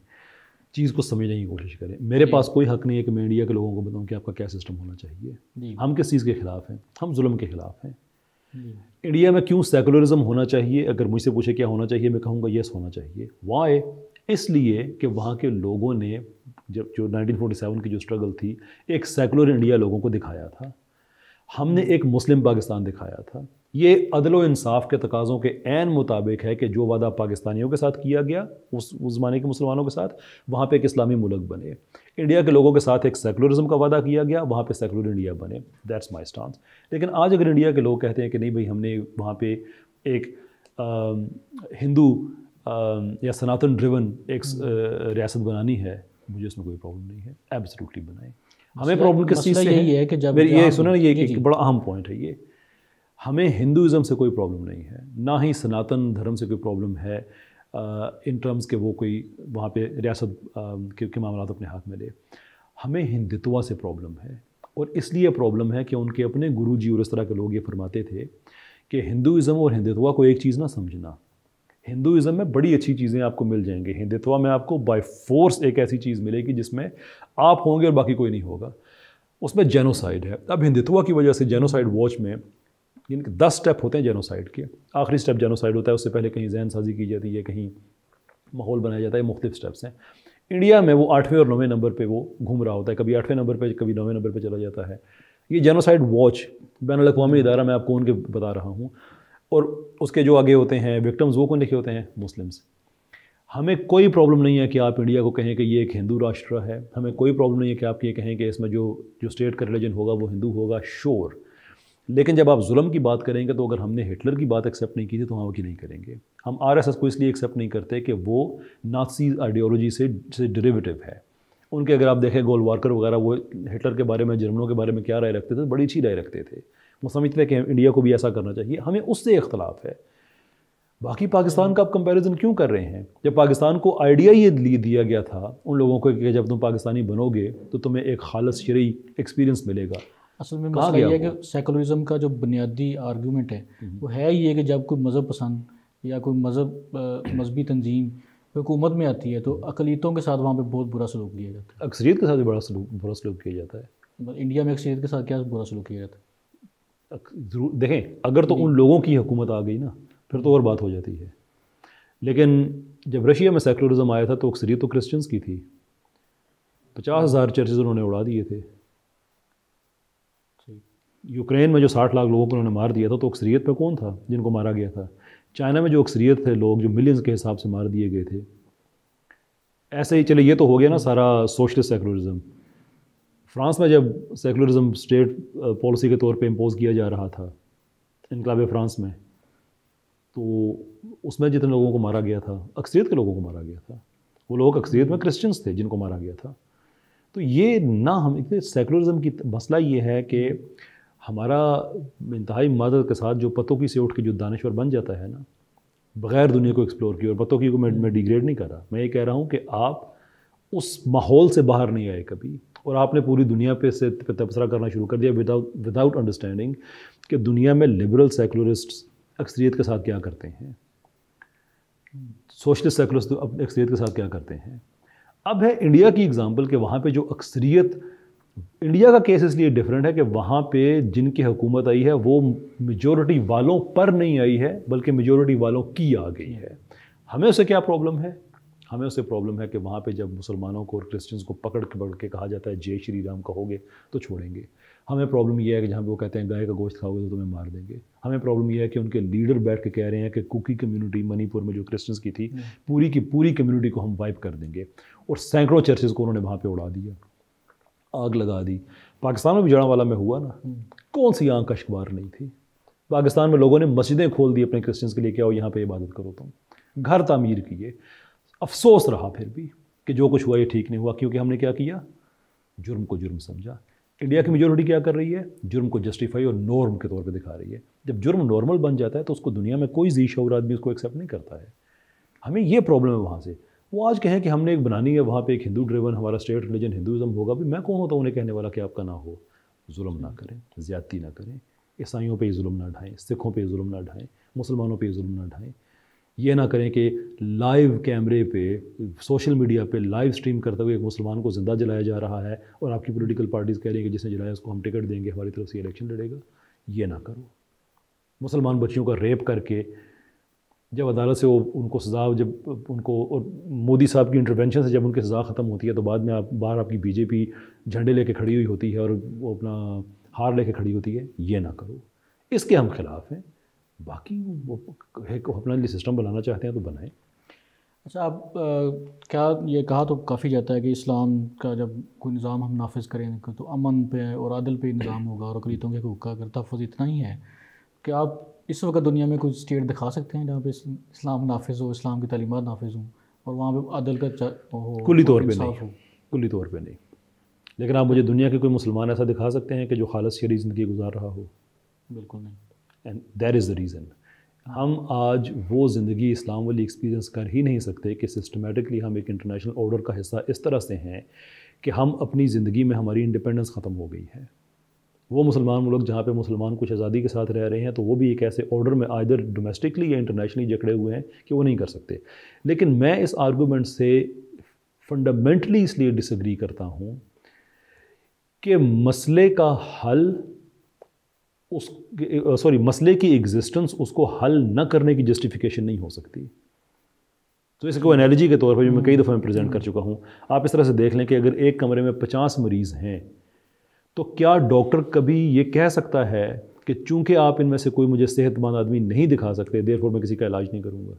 چیز کو سمجھنے کی کوشش کریں. میرے پاس کوئی حق نہیں ہے کہ میں انڈیا کے لوگوں کو بتاؤں کہ آپ کا کیا سسٹم ہونا چاہیے. ہم کس چیز کے خلاف ہیں؟ ہم ظلم کے خلاف ہیں. انڈیا میں کیوں سیکولرزم ہونا چاہیے؟ اگر مجھ سے پوچھے کیا ہونا چاہیے، میں کہوں گا یس ہونا چاہیے. وائی؟ اس لیے کہ وہاں کے لوگوں نے جو 1947 کی جو اسٹرگل تھی، ایک سیکولر انڈیا لوگوں کو دکھایا تھا. ہم نے ایک مسلم پاکستان دکھایا تھا. یہ عدل و انصاف کے تقاضوں کے عین مطابق ہے کہ جو وعدہ پاکستانیوں کے ساتھ کیا گیا اس زمانے کے مسلمانوں کے ساتھ، وہاں پہ ایک اسلامی ملک بنے. انڈیا کے لوگوں کے ساتھ ایک سیکولرزم کا وعدہ کیا گیا، وہاں پہ سیکولر انڈیا بنے. That's my stance. لیکن آج اگر انڈیا کے لوگ کہتے ہیں کہ نہیں بھائی ہم نے وہاں پہ ایک ہندو یا سناتن ڈریون ایک ریاست بنانی ہے، مجھے اس میں کوئی پرابلم نہیں ہے. ایبسلیوٹلی بنائیں. ہمیں پرابلم کس چیز سے یہی ہے کہ جب یہ سنیں، یہ ایک بڑا اہم پوائنٹ ہے. یہ ہمیں ہندوازم سے کوئی پرابلم نہیں ہے، نہ ہی سناتن دھرم سے کوئی پرابلم ہے ان ٹرمز کہ وہ کوئی وہاں پہ ریاست کے معاملات اپنے ہاتھ میں لے. ہمیں ہندتوا سے پرابلم ہے، اور اس لیے پرابلم ہے کہ ان کے اپنے گرو جی اور اس طرح کے لوگ یہ فرماتے تھے کہ ہندوازم اور ہندتوا کو ایک چیز نہ سمجھنا. ہندوازم میں بڑی اچھی چیزیں آپ کو مل جائیں گی، ہندتوا میں آپ کو بائی فورس ایک ایسی چیز ملے گی جس میں آپ ہوں گے اور باقی کوئی نہیں ہوگا. اس میں جینوسائڈ ہے. اب ہندتوا کی وجہ سے جینوسائڈ واچ میں یعنی کہ 10 سٹیپ ہوتے ہیں جینوسائڈ کے. آخری سٹیپ جینوسائڈ ہوتا ہے، اس سے پہلے کہیں ذہن سازی کی جاتی ہے، کہیں ماحول بنایا جاتا ہے، مختلف سٹیپس ہیں. انڈیا میں وہ 8ویں اور 9ویں نمبر پہ وہ گھوم رہا ہوتا ہے، کبھی 8ویں نمبر پہ کبھی 9ویں نمبر پہ چلا جاتا ہے. یہ جینوسائڈ واچ بین الاقوامی ادارہ، میں آپ کو ان کے بتا رہا ہوں، اور اس کے جو آگے ہوتے ہیں وکٹمز، وہ کون لکھے ہوتے ہیں؟ مسلمز. ہمیں کوئی پرابلم نہیں ہے کہ آپ انڈیا کو کہیں کہ یہ ایک ہندو راشٹر ہے. ہمیں کوئی پرابلم نہیں ہے کہ آپ یہ کہیں کہ اس میں جو اسٹیٹ کا ریلیجن ہوگا وہ ہندو ہوگا. شور. لیکن جب آپ ظلم کی بات کریں گے تو اگر ہم نے ہٹلر کی بات ایکسیپٹ نہیں کی تھی تو ہم کی نہیں کریں گے. ہم RSS کو اس لیے ایکسیپٹ نہیں کرتے کہ وہ نازی آئیڈیالوجی سے ڈیریویٹو ہے. ان کے اگر آپ دیکھیں گول وارکر وغیرہ، وہ ہٹلر کے بارے میں، جرمنوں کے بارے میں کیا رائے رکھتے تھے، بڑی اچھی رائے رکھتے تھے. وہ سمجھتے ہیں کہ انڈیا کو بھی ایسا کرنا چاہیے. ہمیں اس سے اختلاف ہے. باقی پاکستان کا آپ کمپیریزن کیوں کر رہے ہیں؟ جب پاکستان کو آئیڈیا یہ دیا گیا تھا ان لوگوں کو کہ جب تم پاکستانی بنو گے تو تمہیں ایک خالص شرعی ایکسپیرینس ملے گا. اصل میں مسئلہ یہ ہے کہ سیکولرزم کا جو بنیادی آرگیومنٹ ہے وہ ہے یہ کہ جب کوئی مذہب پسند یا کوئی مذہبی تنظیم حکومت میں آتی ہے تو اقلیتوں کے ساتھ وہاں پہ بہت برا سلوک کیا جاتا ہے. اکثریت کے ساتھ بھی برا سلوک کیا جاتا ہے. انڈیا میں اکثریت کے ساتھ کیا برا سلوک کیا جاتا ہے؟ ضرور دیکھیں، اگر تو ان لوگوں کی حکومت آ گئی نا پھر تو اور بات ہو جاتی ہے. لیکن جب رشیا میں سیکولرزم آیا تھا تو اکثریت تو کرسچنس کی تھی. 50,000 چرچز انہوں نے اڑا دیے تھے. یوکرین میں جو 60 لاکھ لوگوں کو انہوں نے مار دیا تھا تو اکثریت میں کون تھا جن کو مارا گیا تھا؟ چائنا میں جو اکثریت تھے لوگ جو ملینز کے حساب سے مار دیے گئے تھے. ایسے ہی چلے، یہ تو ہو گیا نا سارا سوشلسٹ سیکولرزم. فرانس میں جب سیکولرزم اسٹیٹ پالیسی کے طور پہ امپوز کیا جا رہا تھا انقلاب فرانس میں، تو اس میں جتنے لوگوں کو مارا گیا تھا اکثریت کے لوگوں کو مارا گیا تھا. وہ لوگ اکثریت میں کرسچنس تھے جن کو مارا گیا تھا. تو یہ نہ ہم سیکولرزم کی مسئلہ یہ ہے کہ ہمارا انتہائی مادت کے ساتھ جو پتوں کی سے اٹھ کے جو دانشور بن جاتا ہے نا، بغیر دنیا کو ایکسپلور کیے. اور پتوں کی کو میں ڈیگریڈ نہیں کر رہا، میں یہ کہہ رہا ہوں کہ آپ اس ماحول سے باہر نہیں آئے کبھی اور آپ نے پوری دنیا پہ سے تبصرہ کرنا شروع کر دیا وداؤٹ انڈرسٹینڈنگ کہ دنیا میں لبرل سیکولرسٹ اکثریت کے ساتھ کیا کرتے ہیں، سوشلسٹ سیکولرسٹ اکثریت کے ساتھ کیا کرتے ہیں. اب ہے انڈیا کی اگزامپل کہ وہاں پہ جو اکثریت، انڈیا کا کیس اس لیے ڈیفرنٹ ہے کہ وہاں پہ جن کی حکومت آئی ہے وہ میجورٹی والوں پر نہیں آئی ہے بلکہ میجورٹی والوں کی آ گئی ہے. ہمیں اسے کیا پرابلم ہے؟ ہمیں اسے پرابلم ہے کہ وہاں پہ جب مسلمانوں کو اور کرسچنس کو پکڑ کے کہا جاتا ہے جے شری رام کہو گے تو چھوڑیں گے. ہمیں پرابلم یہ ہے کہ جہاں پہ وہ کہتے ہیں گائے کا گوشت کھاؤ گے تو تمہیں مار دیں گے. ہمیں پرابلم یہ ہے کہ ان کے لیڈر بیٹھ کے کہہ رہے ہیں کہ کوکی کمیونٹی منی پور میں جو کرسچنس کی تھی پوری کی پوری کمیونٹی کو ہم وائپ کر دیں گے. اور سینکڑوں چرچز کو انہوں نے وہاں پہ اڑا دیا، آگ لگا دی. پاکستان میں بھی جڑاوالا میں ہوا نا، کون سی آنکھ کشکوار نہیں تھی. پاکستان میں لوگوں نے مسجدیں کھول دی اپنے کرسچنس کے لیے کہ آؤ یہاں پہ عبادت کرو، تم گھر تعمیر کیے. افسوس رہا پھر بھی کہ جو کچھ ہوا یہ ٹھیک نہیں ہوا، کیونکہ ہم نے کیا کیا؟ جرم کو جرم سمجھا. انڈیا کی میجورٹی کیا کر رہی ہے؟ جرم کو جسٹیفائی اور نورم کے طور پہ دکھا رہی ہے. جب جرم نارمل بن جاتا ہے تو اس کو دنیا میں کوئی ذی شعور آدمی اس کو ایکسیپٹ نہیں کرتا ہے. ہمیں یہ پرابلم ہے وہاں سے. وہ آج کہیں کہ ہم نے ایک بنانی ہے وہاں پہ ایک ہندو ڈریون ہمارا اسٹیٹ ریلیجن ہندوازم ہوگا. بھی میں کون ہوتا ہوں انہیں کہنے والا کہ آپ کا نہ ہو. ظلم نہ کریں، زیادتی نہ کریں، عیسائیوں پہ یہ ظلم نہ ڈھائیں، سکھوں پہ یہ ظلم نہ ڈھائیں، مسلمانوں پہ یہ ظلم نہ ڈھائیں. یہ نہ کریں کہ لائیو کیمرے پہ سوشل میڈیا پہ لائیو سٹریم کرتے ہوئے ایک مسلمان کو زندہ جلایا جا رہا ہے اور آپ کی پولیٹیکل پارٹیز کہہ رہی ہیں کہ جس نے جلایا اس کو ہم ٹکٹ دیں گے، ہماری طرف سے الیکشن لڑے گا. یہ نہ کرو. مسلمان بچیوں کا ریپ کر کے جب عدالت سے وہ ان کو سزا، جب ان کو، اور مودی صاحب کی انٹرونشن سے جب ان کی سزا ختم ہوتی ہے تو بعد میں آپ باہر آپ کی بی جے پی جھنڈے لے کے کھڑی ہوئی ہوتی ہے اور وہ اپنا ہار لے کے کھڑی ہوتی ہے. یہ نہ کرو. اس کے ہم خلاف ہیں. باقی وہ اپنا لیے سسٹم بنانا چاہتے ہیں تو بنائیں. اچھا، آپ کیا یہ کہا تو کافی جاتا ہے کہ اسلام کا جب کوئی نظام ہم نافذ کریں تو امن پہ اور عدل پہ نظام ہوگا اور اقلیتوں کے حقوق کا اگر تحفظ اتنا ہی ہے. کہ آپ اس وقت دنیا میں کوئی اسٹیٹ دکھا سکتے ہیں جہاں پہ اسلام نافذ ہو، اسلام کی تعلیمات نافذ ہوں اور وہاں پہ عدل کا ہو؟ کلی طور پہ نہیں، کلی طور پہ نہیں. لیکن آپ مجھے دنیا کے کوئی مسلمان ایسا دکھا سکتے ہیں کہ جو خالص شرعی زندگی گزار رہا ہو؟ بالکل نہیں. And that is the reason. ہم آج وہ زندگی اسلام والی ایکسپیرینس کر ہی نہیں سکتے کہ سسٹمیٹکلی ہم ایک انٹرنیشنل آرڈر کا حصہ اس طرح سے ہیں کہ ہم اپنی زندگی میں ہماری انڈیپینڈنس ختم ہو گئی ہے. وہ مسلمان ملک جہاں پہ مسلمان کچھ آزادی کے ساتھ رہ رہے ہیں تو وہ بھی ایک ایسے آرڈر میں آئدر ڈومیسٹکلی یا انٹرنیشنلی جکڑے ہوئے ہیں کہ وہ نہیں کر سکتے. لیکن میں اس آرگومنٹ سے فنڈامنٹلی اس لیے ڈس ایگری کرتا ہوں کہ مسئلے کا حل مسئلے کی ایگزسٹنس اس کو حل نہ کرنے کی جسٹیفیکیشن نہیں ہو سکتی. تو اس کو انالوجی کے طور پر بھی میں کئی دفعہ میں پریزنٹ کر چکا ہوں. آپ اس طرح سے دیکھ لیں کہ اگر ایک کمرے میں 50 مریض ہیں تو کیا ڈاکٹر کبھی یہ کہہ سکتا ہے کہ چونکہ آپ ان میں سے کوئی مجھے صحت مند آدمی نہیں دکھا سکتے دیر فور میں کسی کا علاج نہیں کروں گا؟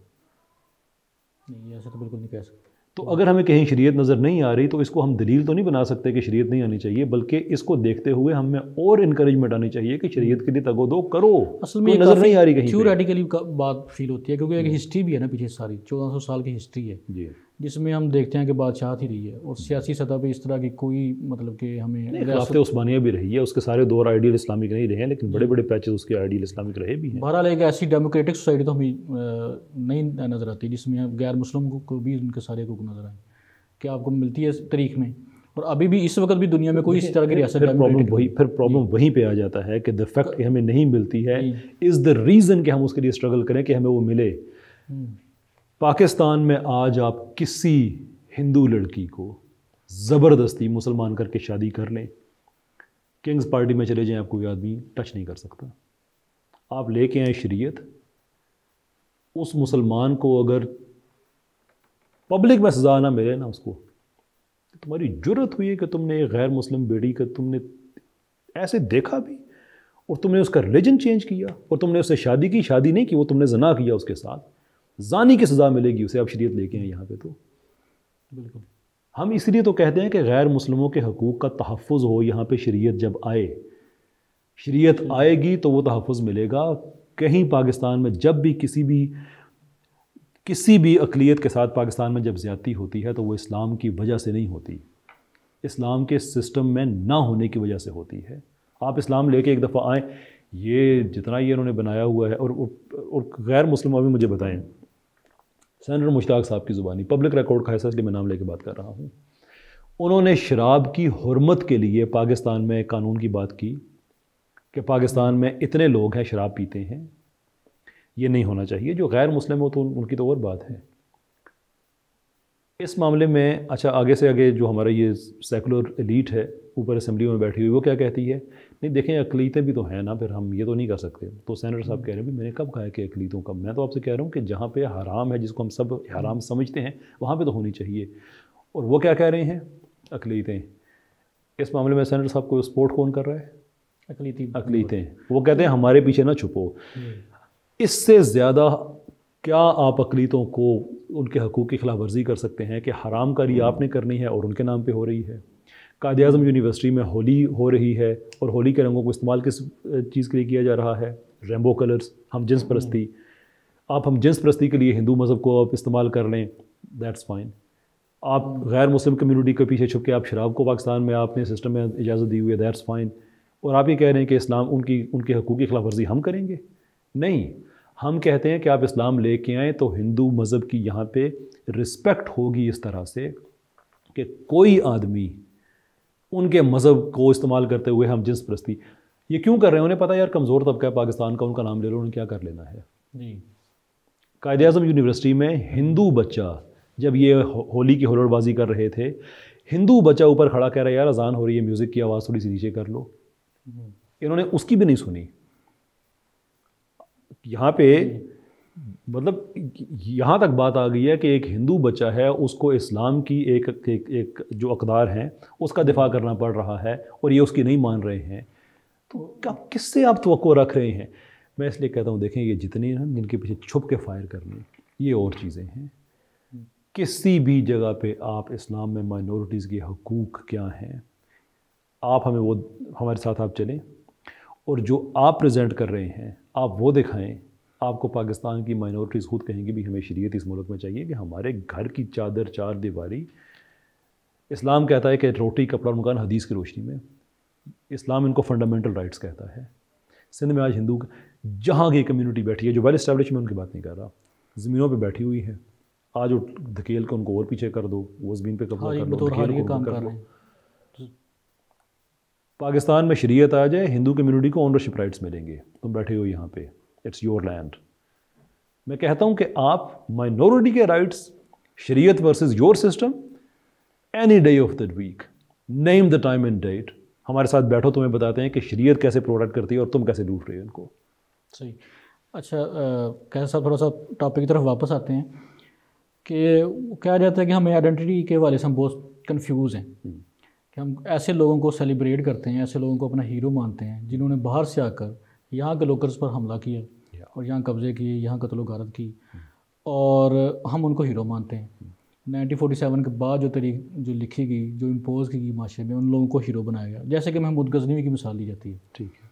نہیں، ایسا تو بالکل نہیں کہہ سکتے. تو اگر ہمیں کہیں شریعت نظر نہیں آ رہی تو اس کو ہم دلیل تو نہیں بنا سکتے کہ شریعت نہیں آنی چاہیے، بلکہ اس کو دیکھتے ہوئے ہمیں اور انکریجمنٹ آنی چاہیے کہ شریعت کے لیے تگ و دو کرو. اصل میں نظر نہیں آ رھی کہیں تھیوریٹیکلی بات فیل ہوتی ہے کیونکہ ایک ہسٹری بھی ہے نا پیچھے، ساری 1400 سال کی ہسٹری ہے. جی. جس میں ہم دیکھتے ہیں کہ بادشاہت ہی رہی ہے، اور سیاسی سطح پہ اس طرح کی کوئی مطلب کہ ہمیں خلافت عثمانیہ بھی رہی ہے، اس کے سارے دور آئیڈیل اسلامک نہیں رہے ہیں، لیکن بڑے بڑے پیچز اس کے آئیڈیل اسلامک رہے بھی ہیں۔ بہرحال ایک ایسی ڈیموکریٹک سوسائٹی تو ہمیں نہیں نظر آتی جس میں غیر مسلم کو بھی ان کے سارے حقوق نظر آئیں، کہ آپ کو ملتی ہے تاریخ میں، اور ابھی بھی اس وقت بھی دنیا میں کوئی اس طرح کی ریاست پھر پرابلم وہیں پہ آ جاتا ہے کہ دا فیکٹ کہ ہمیں نہیں ملتی ہے از دا ریزن کہ ہم اس کے لیے اسٹرگل کریں کہ ہمیں وہ ملے۔ پاکستان میں آج آپ کسی ہندو لڑکی کو زبردستی مسلمان کر کے شادی کر لیں، کنگز پارٹی میں چلے جائیں، آپ کوئی آدمی ٹچ نہیں کر سکتا۔ آپ لے کے آئیں شریعت، اس مسلمان کو اگر پبلک میں سزا نہ ملے نا اس کو، تمہاری جرت ہوئی ہے کہ تم نے ایک غیر مسلم بیٹی کا تم نے ایسے دیکھا بھی، اور تم نے اس کا ریلیجن چینج کیا، اور تم نے اس سے شادی کی، شادی نہیں کی، وہ تم نے زنا کیا اس کے ساتھ، زانی کی سزا ملے گی اسے۔ آپ شریعت لے کے آئیں یہاں پہ، تو بالکل ہم اس لیے تو کہتے ہیں کہ غیر مسلموں کے حقوق کا تحفظ ہو یہاں پہ۔ شریعت جب آئے، شریعت آئے گی تو وہ تحفظ ملے گا۔ کہیں پاکستان میں جب بھی کسی بھی اقلیت کے ساتھ پاکستان میں جب زیادتی ہوتی ہے تو وہ اسلام کی وجہ سے نہیں ہوتی، اسلام کے سسٹم میں نہ ہونے کی وجہ سے ہوتی ہے۔ آپ اسلام لے کے ایک دفعہ آئیں، یہ جتنا یہ انہوں نے بنایا ہوا ہے، اور غیر مسلم ابھی مجھے بتائیں، سینیٹر مشتاق صاحب کی زبانی پبلک ریکارڈ کا ہے، اس لیے میں نام لے کے بات کر رہا ہوں، انہوں نے شراب کی حرمت کے لیے پاکستان میں قانون کی بات کی کہ پاکستان میں اتنے لوگ ہیں شراب پیتے ہیں، یہ نہیں ہونا چاہیے۔ جو غیر مسلم ہو تو ان کی تو اور بات ہے۔ اس معاملے میں اچھا آگے سے آگے جو ہمارا یہ سیکولر ایلیٹ ہے اوپر اسمبلیوں میں بیٹھی ہوئی، وہ کیا کہتی ہے؟ نہیں دیکھیں اقلیتیں بھی تو ہیں نا، پھر ہم یہ تو نہیں کر سکتے۔ تو سینیٹر صاحب کہہ رہے ہیں میں نے کب کہا ہے کہ اقلیتوں کا؟ میں تو آپ سے کہہ رہا ہوں کہ جہاں پہ حرام ہے، جس کو ہم سب حرام سمجھتے ہیں، وہاں پہ تو ہونی چاہیے۔ اور وہ کیا کہہ رہے ہیں؟ اقلیتیں۔ اس معاملے میں سینیٹر صاحب کو سپورٹ کون کر رہا ہے؟ اقلیتیں۔ وہ کہتے ہیں ہمارے پیچھے نہ چھپو۔ اس سے زیادہ کیا آپ اقلیتوں کو ان کے حقوق کی خلاف ورزی کر سکتے ہیں کہ حرام کاری آپ نے کرنی ہے اور ان کے نام پہ ہو رہی ہے؟ قائد اعظم یونیورسٹی میں ہولی ہو رہی ہے، اور ہولی کے رنگوں کو استعمال کس چیز کے لیے کیا جا رہا ہے؟ ریمبو کلرز، ہم جنس پرستی۔ آپ ہم جنس پرستی کے لیے ہندو مذہب کو آپ استعمال کر لیں، دیٹس فائن۔ آپ غیر مسلم کمیونٹی کے پیچھے چھپ کے آپ شراب کو پاکستان میں آپ نے سسٹم میں اجازت دی ہوئی ہے، دیٹس فائن۔ اور آپ یہ کہہ رہے ہیں کہ اسلام ان کے حقوق کی خلاف ورزی ہم کریں گے؟ نہیں، ہم کہتے ہیں کہ آپ اسلام لے کے آئیں تو ہندو مذہب کی یہاں پہ رسپیکٹ ہوگی اس طرح سے کہ کوئی آدمی ان کے مذہب کو استعمال کرتے ہوئے ہم جنس پرستی یہ کیوں کر رہے ہیں؟ انہیں پتہ یار کمزور طبقہ ہے پاکستان کا، ان کا نام لے لو، انہیں کیا کر لینا ہے۔ جی، قائد اعظم یونیورسٹی میں ہندو بچہ جب یہ ہولی کی ہلڑ بازی کر رہے تھے، ہندو بچہ اوپر کھڑا کہہ رہا ہے یار اذان ہو رہی ہے، میوزک کی آواز تھوڑی سی نیچے کر لو، انہوں نے اس کی بھی نہیں سنی۔ یہاں پہ مطلب یہاں تک بات آ گئی ہے کہ ایک ہندو بچہ ہے، اس کو اسلام کی ایک جو اقدار ہیں اس کا دفاع کرنا پڑ رہا ہے، اور یہ اس کی نہیں مان رہے ہیں، تو کس سے آپ توقع رکھ رہے ہیں؟ میں اس لیے کہتا ہوں دیکھیں یہ جتنے ہیں جن کے پیچھے چھپ کے فائر کرنے، یہ اور چیزیں ہیں۔ کسی بھی جگہ پہ آپ اسلام میں مائنورٹیز کے حقوق کیا ہیں، آپ ہمیں وہ ہمارے ساتھ آپ چلیں، اور جو آپ پریزنٹ کر رہے ہیں آپ وہ دکھائیں۔ آپ کو پاکستان کی مائنورٹیز خود کہیں گی بھی ہمیں شریعت اس ملک میں چاہیے کہ ہمارے گھر کی چادر چار دیواری، اسلام کہتا ہے کہ روٹی کپڑا اور مکان حدیث کی روشنی میں، اسلام ان کو فنڈامنٹل رائٹس کہتا ہے۔ سندھ میں آج ہندو جہاں کی کمیونٹی بیٹھی ہے، جو ویل اسٹیبلش میں ان کی بات نہیں کر رہا، زمینوں پہ بیٹھی ہوئی ہے، آج دھکیل کے ان کو اور پیچھے کر دو، وہ زمین پہ قبضہ کر لو۔ پاکستان میں شریعت آ جائے، ہندو کمیونٹی کو اونرشپ رائٹس ملیں گے، تم بیٹھے ہو یہاں پہ، اٹس یور لینڈ۔ میں کہتا ہوں کہ آپ مائنورٹی کے رائٹس، شریعت versus your system, any day of the week, name the time and date, ہمارے ساتھ بیٹھو، تمہیں بتاتے ہیں کہ شریعت کیسے پروٹیکٹ کرتی ہے اور تم کیسے لوٹ رہے ہو ان کو۔ صحیح۔ اچھا قیصر صاحب، تھوڑا سا ٹاپک کی طرف واپس آتے ہیں کہ کہا جاتا ہے کہ ہمیں آئیڈینٹی کے حوالے سے ہم بہت کنفیوز ہیں، کہ ہم ایسے لوگوں کو سیلیبریٹ کرتے ہیں، ایسے لوگوں کو اپنا ہیرو مانتے ہیں جنہوں نے باہر سے آ کر یہاں کے لوکلز پر حملہ کیا اور یہاں قبضے کیے، یہاں قتل و غارت کی، اور ہم ان کو ہیرو مانتے ہیں۔ 1947 کے بعد جو لکھی گئی، جو امپوز کی گئی معاشرے میں، ان لوگوں کو ہیرو بنایا گیا۔ جیسے کہ محمود غزنوی کی مثال لی جاتی ہے، ٹھیک ہے،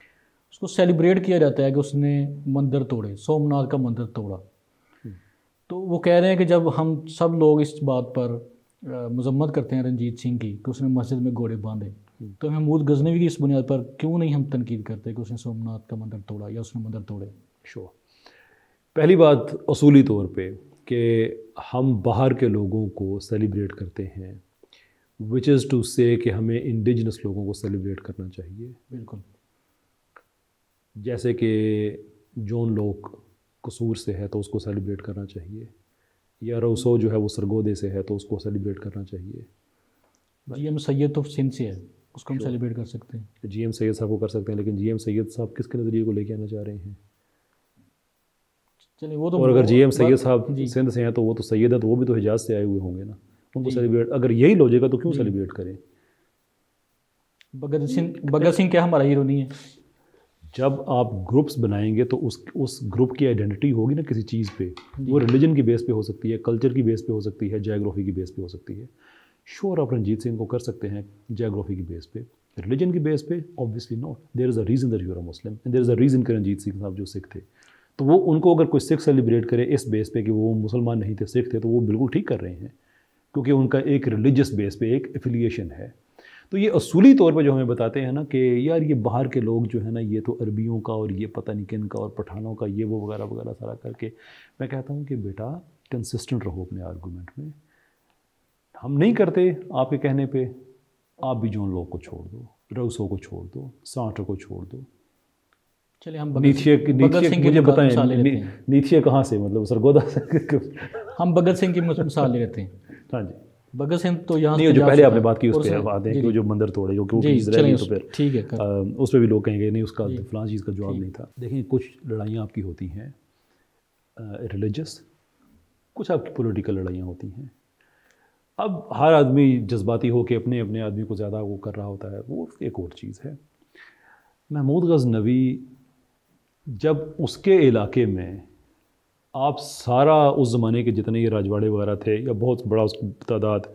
اس کو سیلیبریٹ کیا جاتا ہے کہ اس نے مندر توڑے، سومناتھ کا مندر توڑا۔ تو وہ کہہ رہے ہیں کہ جب ہم سب لوگ اس بات پر مذمت کرتے ہیں رنجیت سنگھ کی کہ اس نے مسجد میں گھوڑے باندھے، تو محمود غزنوی کی اس بنیاد پر کیوں نہیں ہم تنقید کرتے کہ اس نے سومناتھ کا مندر توڑا یا اس نے مندر توڑے؟ شو پہلی بات اصولی طور پہ کہ ہم باہر کے لوگوں کو سیلیبریٹ کرتے ہیں، وچ از ٹو سے کہ ہمیں انڈیجنس لوگوں کو سیلیبریٹ کرنا چاہیے. بالکل. جیسے کہ جون لوک قصور سے ہے تو اس کو سیلیبریٹ کرنا چاہیے، یا روسو جو ہے وہ سرگودے سے ہے تو اس کو سیلیبریٹ کرنا چاہیے. جی ایم سید تو سندھ سے ہے، اس کو ہم سیلیبریٹ کر سکتے ہیں. جی ایم سید صاحب کو کر سکتے ہیں، لیکن جی ایم سید صاحب کس کے نظریے کو لے کے آنا چاہ رہے ہیں؟ چلیں وہ تو، اور اگر جی ایم سید صاحب سندھ سے ہیں تو وہ تو سید ہے، تو وہ بھی تو حجاز سے آئے ہوئے ہوں گے نا. ان کو سیلیبریٹ اگر یہی لوجک ہے تو کیوں سیلیبریٹ کریں؟ بھگت سنگھ کیا ہمارا ہیرو نہیں ہے؟ جب آپ گروپس بنائیں گے تو اس گروپ کی آئیڈینٹی ہوگی نا کسی چیز پہ. وہ ریلیجن کی بیس پہ ہو سکتی ہے، کلچر کی بیس پہ ہو سکتی ہے، جیوگرافی کی بیس پہ ہو سکتی ہے. شور آپ رنجیت سنگھ کو کر سکتے ہیں جیوگرافی کی بیس پہ، ریلیجن کی بیس پہ obviously not. There is a reason that you are a Muslim and there is a reason کہ رنجیت سنگھ صاحب جو سکھ تھے، تو وہ ان کو اگر کوئی سکھ سیلیبریٹ کرے اس بیس پہ کہ وہ مسلمان نہیں تھے سکھ تھے، تو وہ بالکل ٹھیک کر رہے ہیں، کیونکہ ان کا ایک ریلیجس بیس پہ ایک ایفیلیشن ہے. تو یہ اصولی طور پہ جو ہمیں بتاتے ہیں نا کہ یار یہ باہر کے لوگ جو ہے نا، یہ تو عربیوں کا اور یہ پتہ نہیں کن کا اور پٹھانوں کا یہ وہ وغیرہ وغیرہ سارا کر کے، میں کہتا ہوں کہ بیٹا کنسسٹنٹ رہو اپنے آرگومنٹ میں. ہم نہیں کرتے آپ کے کہنے پہ، آپ بھی جون لوگ کو چھوڑ دو، روسو کو چھوڑ دو، سارٹر کو چھوڑ دو. چلے ہم نیچے مجھے بتائیں نیچے کہاں سے، مطلب سرگودا سے؟ ہم بھگت سنگھ کی مثال لے لیتے ہیں. ہاں جی. بھگت سنگھ تو یہاں نہیں، جو پہلے آپ نے بات کی اس پہ بات ہے کہ جو مندر توڑے جو کہ تو پھر ٹھیک ہے اس پہ بھی لوگ کہیں گے نہیں اس کا فلاں چیز کا جواب نہیں تھا. دیکھیں کچھ لڑائیاں آپ کی ہوتی ہیں ریلیجس، کچھ آپ کی پولیٹیکل لڑائیاں ہوتی ہیں. اب ہر آدمی جذباتی ہو کے اپنے آدمی کو زیادہ وہ کر رہا ہوتا ہے، وہ ایک اور چیز ہے. محمود غزنوی جب اس کے علاقے میں آپ سارا اس زمانے کے جتنے یہ راجواڑے وغیرہ تھے یا بہت بڑا اس کی تعداد،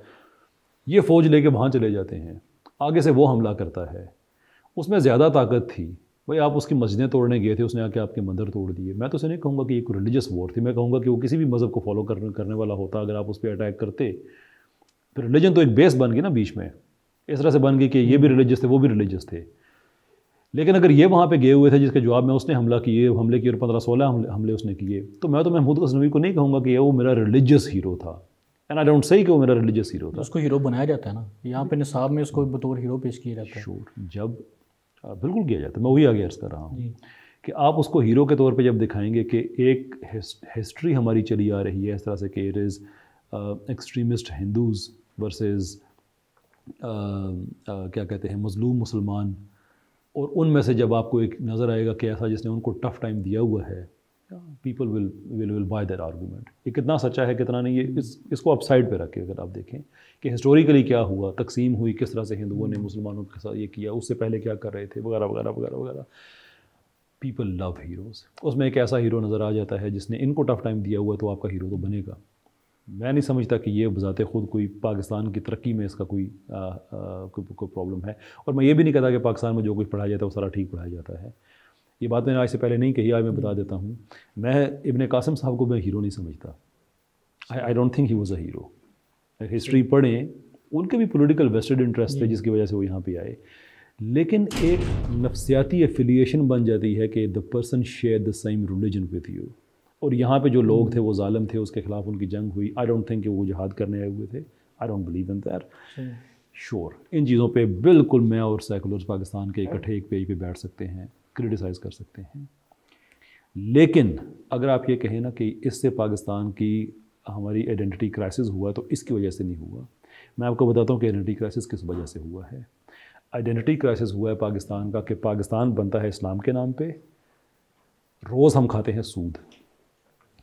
یہ فوج لے کے وہاں چلے جاتے ہیں، آگے سے وہ حملہ کرتا ہے. اس میں زیادہ طاقت تھی. بھائی آپ اس کی مسجدیں توڑنے گئے تھے، اس نے آ کے آپ کے مندر توڑ دیے. میں تو اسے نہیں کہوں گا کہ یہ کوئی ریلیجس وار تھی، میں کہوں گا کہ وہ کسی بھی مذہب کو فالو کرنے والا ہوتا، اگر آپ اس پہ اٹیک کرتے. پھر ریلیجن تو ایک بیس بن گئی نا بیچ میں، اس طرح سے بن گئی کہ یہ بھی ریلیجس تھے وہ بھی ریلیجس تھے. لیکن اگر یہ وہاں پہ گئے ہوئے تھے جس کے جواب میں اس نے حملے کیے اور 15-16 حملے اس نے کیے، تو میں تو محمود غزنوی کو نہیں کہوں گا کہ وہ میرا ریلیجس ہیرو تھا. اینڈ آئی ڈونٹ سے کہ وہ میرا ریلیجس ہیرو تھا. اس کو ہیرو بنایا جاتا ہے نا، یہاں پہ نصاب میں اس کو بطور ہیرو پیش کیا جاتا ہے. شور جب بالکل کیا جاتا ہے، میں وہی آگے عرض کر رہا ہوں کہ آپ اس کو ہیرو کے طور پہ جب دکھائیں گے کہ ایک ہسٹری ہماری چلی آ رہی ہے اس طرح سے کہ it is extremist Hindus versus کیا کہتے ہیں مظلوم مسلمان، اور ان میں سے جب آپ کو ایک نظر آئے گا کہ ایسا جس نے ان کو ٹف ٹائم دیا ہوا ہے، people will buy that argument. یہ کتنا سچا ہے کتنا نہیں، یہ اس کو اپ سائڈ پہ رکھ کے اگر آپ دیکھیں کہ ہسٹوریکلی کیا ہوا، تقسیم ہوئی کس طرح سے، ہندوؤں نے مسلمانوں کے ساتھ یہ کیا، اس سے پہلے کیا کر رہے تھے وغیرہ وغیرہ وغیرہ وغیرہ. People love heroes. اس میں ایک ایسا ہیرو نظر آ جاتا ہے جس نے ان کو ٹف ٹائم دیا ہوا ہے، تو آپ کا ہیرو تو بنے گا. میں نہیں سمجھتا کہ یہ بذات خود کوئی پاکستان کی ترقی میں اس کا کوئی پرابلم ہے. اور میں یہ بھی نہیں کہتا کہ پاکستان میں جو کچھ پڑھایا جاتا ہے وہ سارا ٹھیک پڑھایا جاتا ہے. یہ بات میں نے آج سے پہلے نہیں کہی، آج میں بتا دیتا ہوں. میں ابن قاسم صاحب کو میں ہیرو نہیں سمجھتا. I don't think he was a hero. History پڑھیں، ان کے بھی پولیٹیکل ویسٹڈ انٹرسٹ تھے جس کی وجہ سے وہ یہاں پہ آئے. لیکن ایک نفسیاتی ایفیلیشن بن جاتی ہے کہ the person share the same religion with you. اور یہاں پہ جو لوگ تھے وہ ظالم تھے، اس کے خلاف ان کی جنگ ہوئی. آئی ڈونٹ تھنک کہ وہ جہاد کرنے آئے ہوئے تھے. I don't believe in that. شور ان چیزوں پہ بالکل میں اور سیکولرز پاکستان کے اکٹھے ایک پیج پہ بیٹھ سکتے ہیں، کرٹیسائز کر سکتے ہیں. لیکن اگر آپ یہ کہیں نا کہ اس سے پاکستان کی ہماری آئیڈینٹی کرائسس ہوا تو اس کی وجہ سے نہیں ہوا. میں آپ کو بتاتا ہوں کہ آئیڈینٹی کرائسس کس وجہ سے ہوا ہے. آئیڈینٹی کرائسس ہوا ہے پاکستان کا کہ پاکستان بنتا ہے اسلام کے نام پہ. روز ہم کھاتے ہیں سود،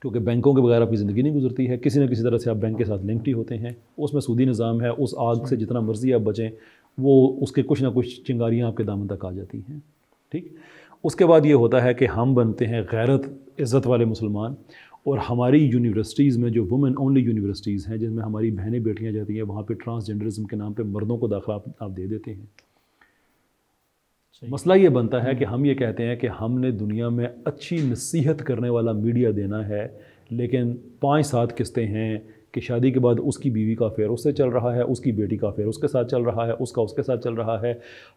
کیونکہ بینکوں کے بغیر آپ کی زندگی نہیں گزرتی ہے. کسی نہ کسی طرح سے آپ بینک کے ساتھ لنکڈ ہی ہوتے ہیں. اس میں سودی نظام ہے. اس آگ سے جتنا مرضی آپ بچیں، وہ اس کے کچھ نہ کچھ چنگاریاں آپ کے دامن تک آ جاتی ہیں. ٹھیک. اس کے بعد یہ ہوتا ہے کہ ہم بنتے ہیں غیرت عزت والے مسلمان، اور ہماری یونیورسٹیز میں جو وومن اونلی یونیورسٹیز ہیں جن میں ہماری بہنیں بیٹیاں جاتی ہیں، وہاں پہ ٹرانسجنڈرزم کے نام پہ مردوں کو داخلہ آپ دے دیتے ہیں. مسئلہ یہ بنتا ہے کہ ہم یہ کہتے ہیں کہ ہم نے دنیا میں اچھی نصیحت کرنے والا میڈیا دینا ہے، لیکن 5-7 قسطیں ہیں کہ شادی کے بعد اس کی بیوی کا افیئر اس سے چل رہا ہے, اس کی بیٹی کا افیئر اس کے ساتھ چل رہا ہے, اس کا اس کے ساتھ چل رہا ہے.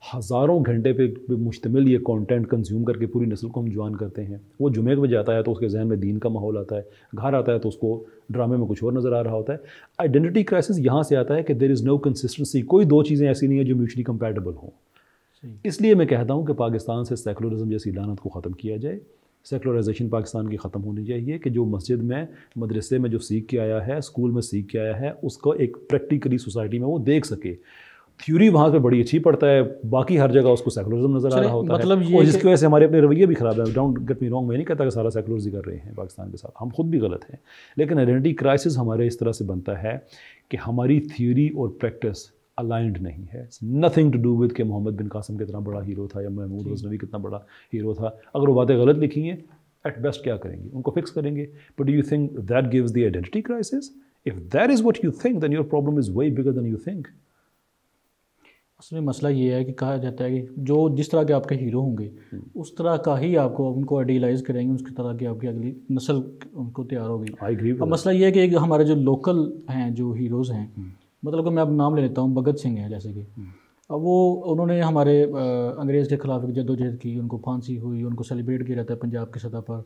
ہزاروں گھنٹے پہ مشتمل یہ کانٹینٹ کنزیوم کر کے پوری نسل کو ہم جوان کرتے ہیں. وہ جمعے کو جاتا ہے تو اس کے ذہن میں دین کا ماحول آتا ہے, گھر آتا ہے تو اس کو ڈرامے میں کچھ اور نظر آ رہا ہوتا ہے. آئیڈینٹی کرائسس یہاں سے آتا ہے کہ دیر از نو کنسسٹنسی. کوئی 2 چیزیں ایسی نہیں ہیں جو میوچلی کمپیٹیبل ہوں. اس لیے میں کہتا ہوں کہ پاکستان سے سیکولرزم جیسی لعنت کو ختم کیا جائے. سیکولرائزیشن پاکستان کی ختم ہونی چاہیے کہ جو مسجد میں, مدرسے میں جو سیکھ کے آیا ہے, اسکول میں سیکھ کے آیا ہے, اس کو ایک پریکٹیکلی سوسائٹی میں وہ دیکھ سکے. تھیوری وہاں پہ بڑی اچھی پڑھتا ہے, باقی ہر جگہ اس کو سیکولرزم نظر آ رہا ہوتا ہے, اور جس کی وجہ سے ہمارے اپنے رویے بھی خراب ہیں. ڈونٹ گیٹ می رانگ, میں نہیں کہتا کہ سارا سیکولرز ہی کر رہے ہیں پاکستان کے ساتھ, ہم خود بھی غلط ہیں. لیکن آئیڈینٹی کرائسس ہمارے اس طرح سے بنتا ہے کہ ہماری تھیوری اور پریکٹس الائنڈ نہیں ہے. نتھنگ ٹو ڈو ود کہ محمد بن قاسم کتنا بڑا ہیرو تھا یا محمود غزنوی کتنا بڑا ہیرو تھا. اگر وہ باتیں غلط لکھی ہیں, ایٹ بیسٹ کیا کریں گے, ان کو فکس کریں گے. But do you think that gives the identity crisis? If that is what you think then your problem is way bigger than you think. اصل میں مسئلہ یہ ہے کہ کہا جاتا ہے کہ جو جس طرح کے آپ کے ہیرو ہوں گے اس طرح کا ہی آپ کو ان کو آئیڈیلائز کریں گے, اس کی طرح کی آپ کی اگلی نسل ان کو تیار ہوگی. اب مسئلہ یہ ہے کہ ہمارے جو لوکل ہیں جو ہیروز ہیں, مطلب کہ میں اب نام لے لیتا ہوں, بھگت سنگھ ہیں جیسے کہ, اب انہوں نے ہمارے انگریز کے خلاف ایک جدوجہد کی, ان کو پھانسی ہوئی, ان کو سیلیبریٹ کیا جاتا ہے پنجاب کی سطح پر.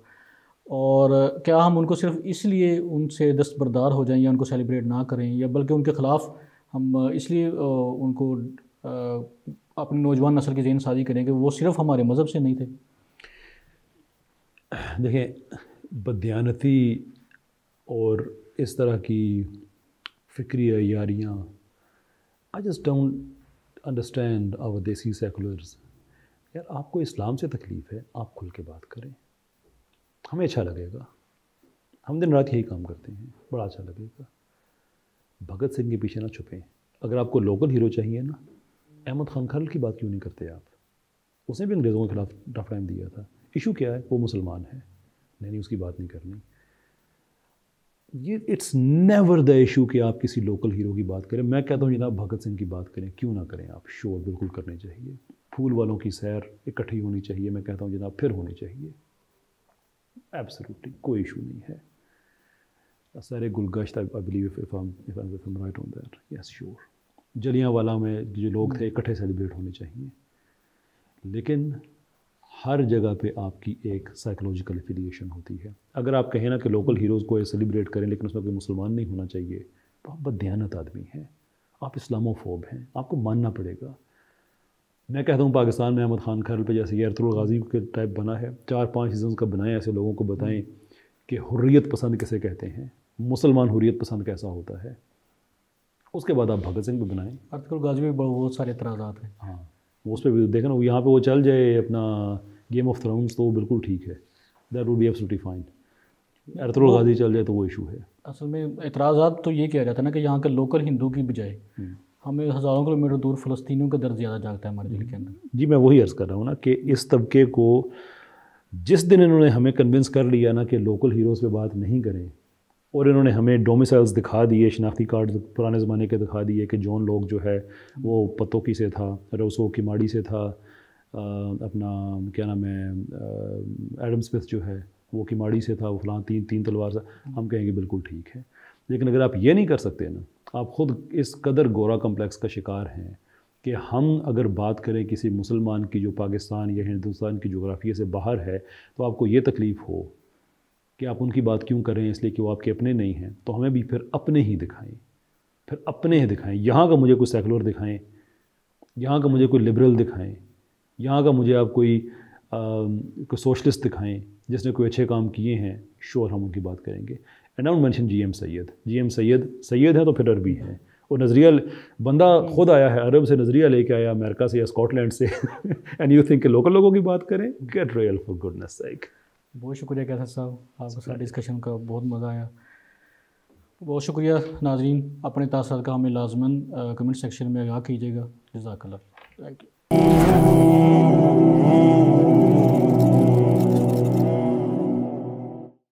اور کیا ہم ان کو صرف اس لیے ان سے دستبردار ہو جائیں یا ان کو سیلیبریٹ نہ کریں, یا بلکہ ان کے خلاف ہم اس لیے ان کو اپنی نوجوان نسل کی ذہن سازی کریں کہ وہ صرف ہمارے مذہب سے نہیں تھے؟ دیکھیں, بددیانتی اور اس طرح کی فکری عیاریاں, I just don't understand our desi seculars. یار آپ کو اسلام سے تکلیف ہے, آپ کھل کے بات کریں, ہمیں اچھا لگے گا. ہم دن رات یہی کام کرتے ہیں, بڑا اچھا لگے گا. بھگت سنگھ کے پیچھے نہ چھپیں. اگر آپ کو لوکل ہیرو چاہیے نا, احمد خان کھل کی بات کیوں نہیں کرتے آپ؟ اس نے بھی انگریزوں کے خلاف ٹف ٹائم دیا تھا. ایشو کیا ہے؟ وہ مسلمان ہے, نہیں اس کی بات نہیں کرنی. یہ اٹس نیور دا ایشو کہ آپ کسی لوکل ہیرو کی بات کریں. میں کہتا ہوں جناب بھگت سنگھ کی بات کریں, کیوں نہ کریں آپ؟ شور بالکل کرنے چاہیے. پھول والوں کی سیر اکٹھی ہونی چاہیے, میں کہتا ہوں جناب پھر ہونی چاہیے. ایبسلیوٹلی کوئی ایشو نہیں ہے. سارے Gulgasht I believe if I'm right on that. Yes, sure. جلیاں والا میں جو لوگ تھے اکٹھے سیلیبریٹ ہونے چاہیے, لیکن ہر جگہ پہ آپ کی ایک سائیکولوجیکل افیلیشن ہوتی ہے. اگر آپ کہیں نا کہ لوکل ہیروز کو سیلیبریٹ کریں لیکن اس میں کوئی مسلمان نہیں ہونا چاہیے, تو آپ بددیانت آدمی ہیں, آپ اسلاموفوب ہیں, آپ کو ماننا پڑے گا. میں کہتا ہوں پاکستان میں احمد خان کھرل پہ جیسے یہ ارطغرل غازی کے ٹائپ بنا ہے, 4-5 سیزنز کا بنائیں, ایسے لوگوں کو بتائیں کہ حریت پسند کسے کہتے ہیں, مسلمان حریت پسند کیسا ہوتا ہے. اس کے بعد آپ بھگت سنگھ بھی بنائیں. ارطغرل غازی میں بہت سارے اعتراضات ہیں. ہاں, اس پہ بھی دیکھیں نا, یہاں پہ وہ چل جائے اپنا گیم آف تھرونز تو وہ بالکل ٹھیک ہے, that would be absolutely fine. Ertugrul Ghazi چل جائے تو وہ ایشو ہے. اصل میں اعتراضات تو یہ کیا جاتا ہے نا کہ یہاں کے لوکل ہندو کی بجائے ہمیں ہزاروں کلومیٹر دور فلسطینیوں کا درد زیادہ جاگتا ہے ہمارے دل کے اندر. جی میں وہی عرض کر رہا ہوں نا کہ اس طبقے کو جس دن انہوں نے ہمیں کنونس کر لیا نا کہ لوکل ہیروز پہ بات نہیں کریں, اور انہوں نے ہمیں ڈومیسائلز دکھا دیے, شناختی کارڈ پرانے زمانے کے دکھا دیے کہ جون لوگ جو ہے وہ پتوکی سے تھا, روسو کی ماڑی سے تھا, اپنا کیا نام ہے ایڈم اسمتھ جو ہے وہ کی ماڑی سے تھا, وہ فلاں تین تلوار سے, ہم کہیں گے بالکل ٹھیک ہے. لیکن اگر آپ یہ نہیں کر سکتے نا, آپ خود اس قدر گورا کمپلیکس کا شکار ہیں کہ ہم اگر بات کریں کسی مسلمان کی جو پاکستان یا ہندوستان کی جغرافیے سے باہر ہے, تو آپ کو یہ تکلیف ہو کہ آپ ان کی بات کیوں کریں, اس لیے کہ وہ آپ کے اپنے نہیں ہیں. تو ہمیں بھی پھر اپنے ہی دکھائیں, یہاں کا مجھے کوئی سیکولر دکھائیں, یہاں کا مجھے کوئی لبرل دکھائیں, یہاں کا مجھے آپ کوئی سوشلسٹ دکھائیں جس نے کوئی اچھے کام کیے ہیں, شور ہم ان کی بات کریں گے. And don't mention G M Syed ہیں تو پھر عربی ہیں, اور نظریہ بندہ خود آیا ہے عرب سے, نظریہ لے کے آیا امریکہ سے یا اسکاٹ لینڈ سے, اینڈ یو تھنک کہ لوکل لوگوں کی بات کریں. گیٹ ریئل فار گڈنس سیک. بہت شکریہ کیسر صاحب, آپ کے ساتھ ڈسکشن کا بہت مزہ آیا. بہت شکریہ. ناظرین اپنے تاثرات کا ہمیں لازماً کمنٹ سیکشن میں آگاہ کیجیے گا. جزاک اللہ. Thank you.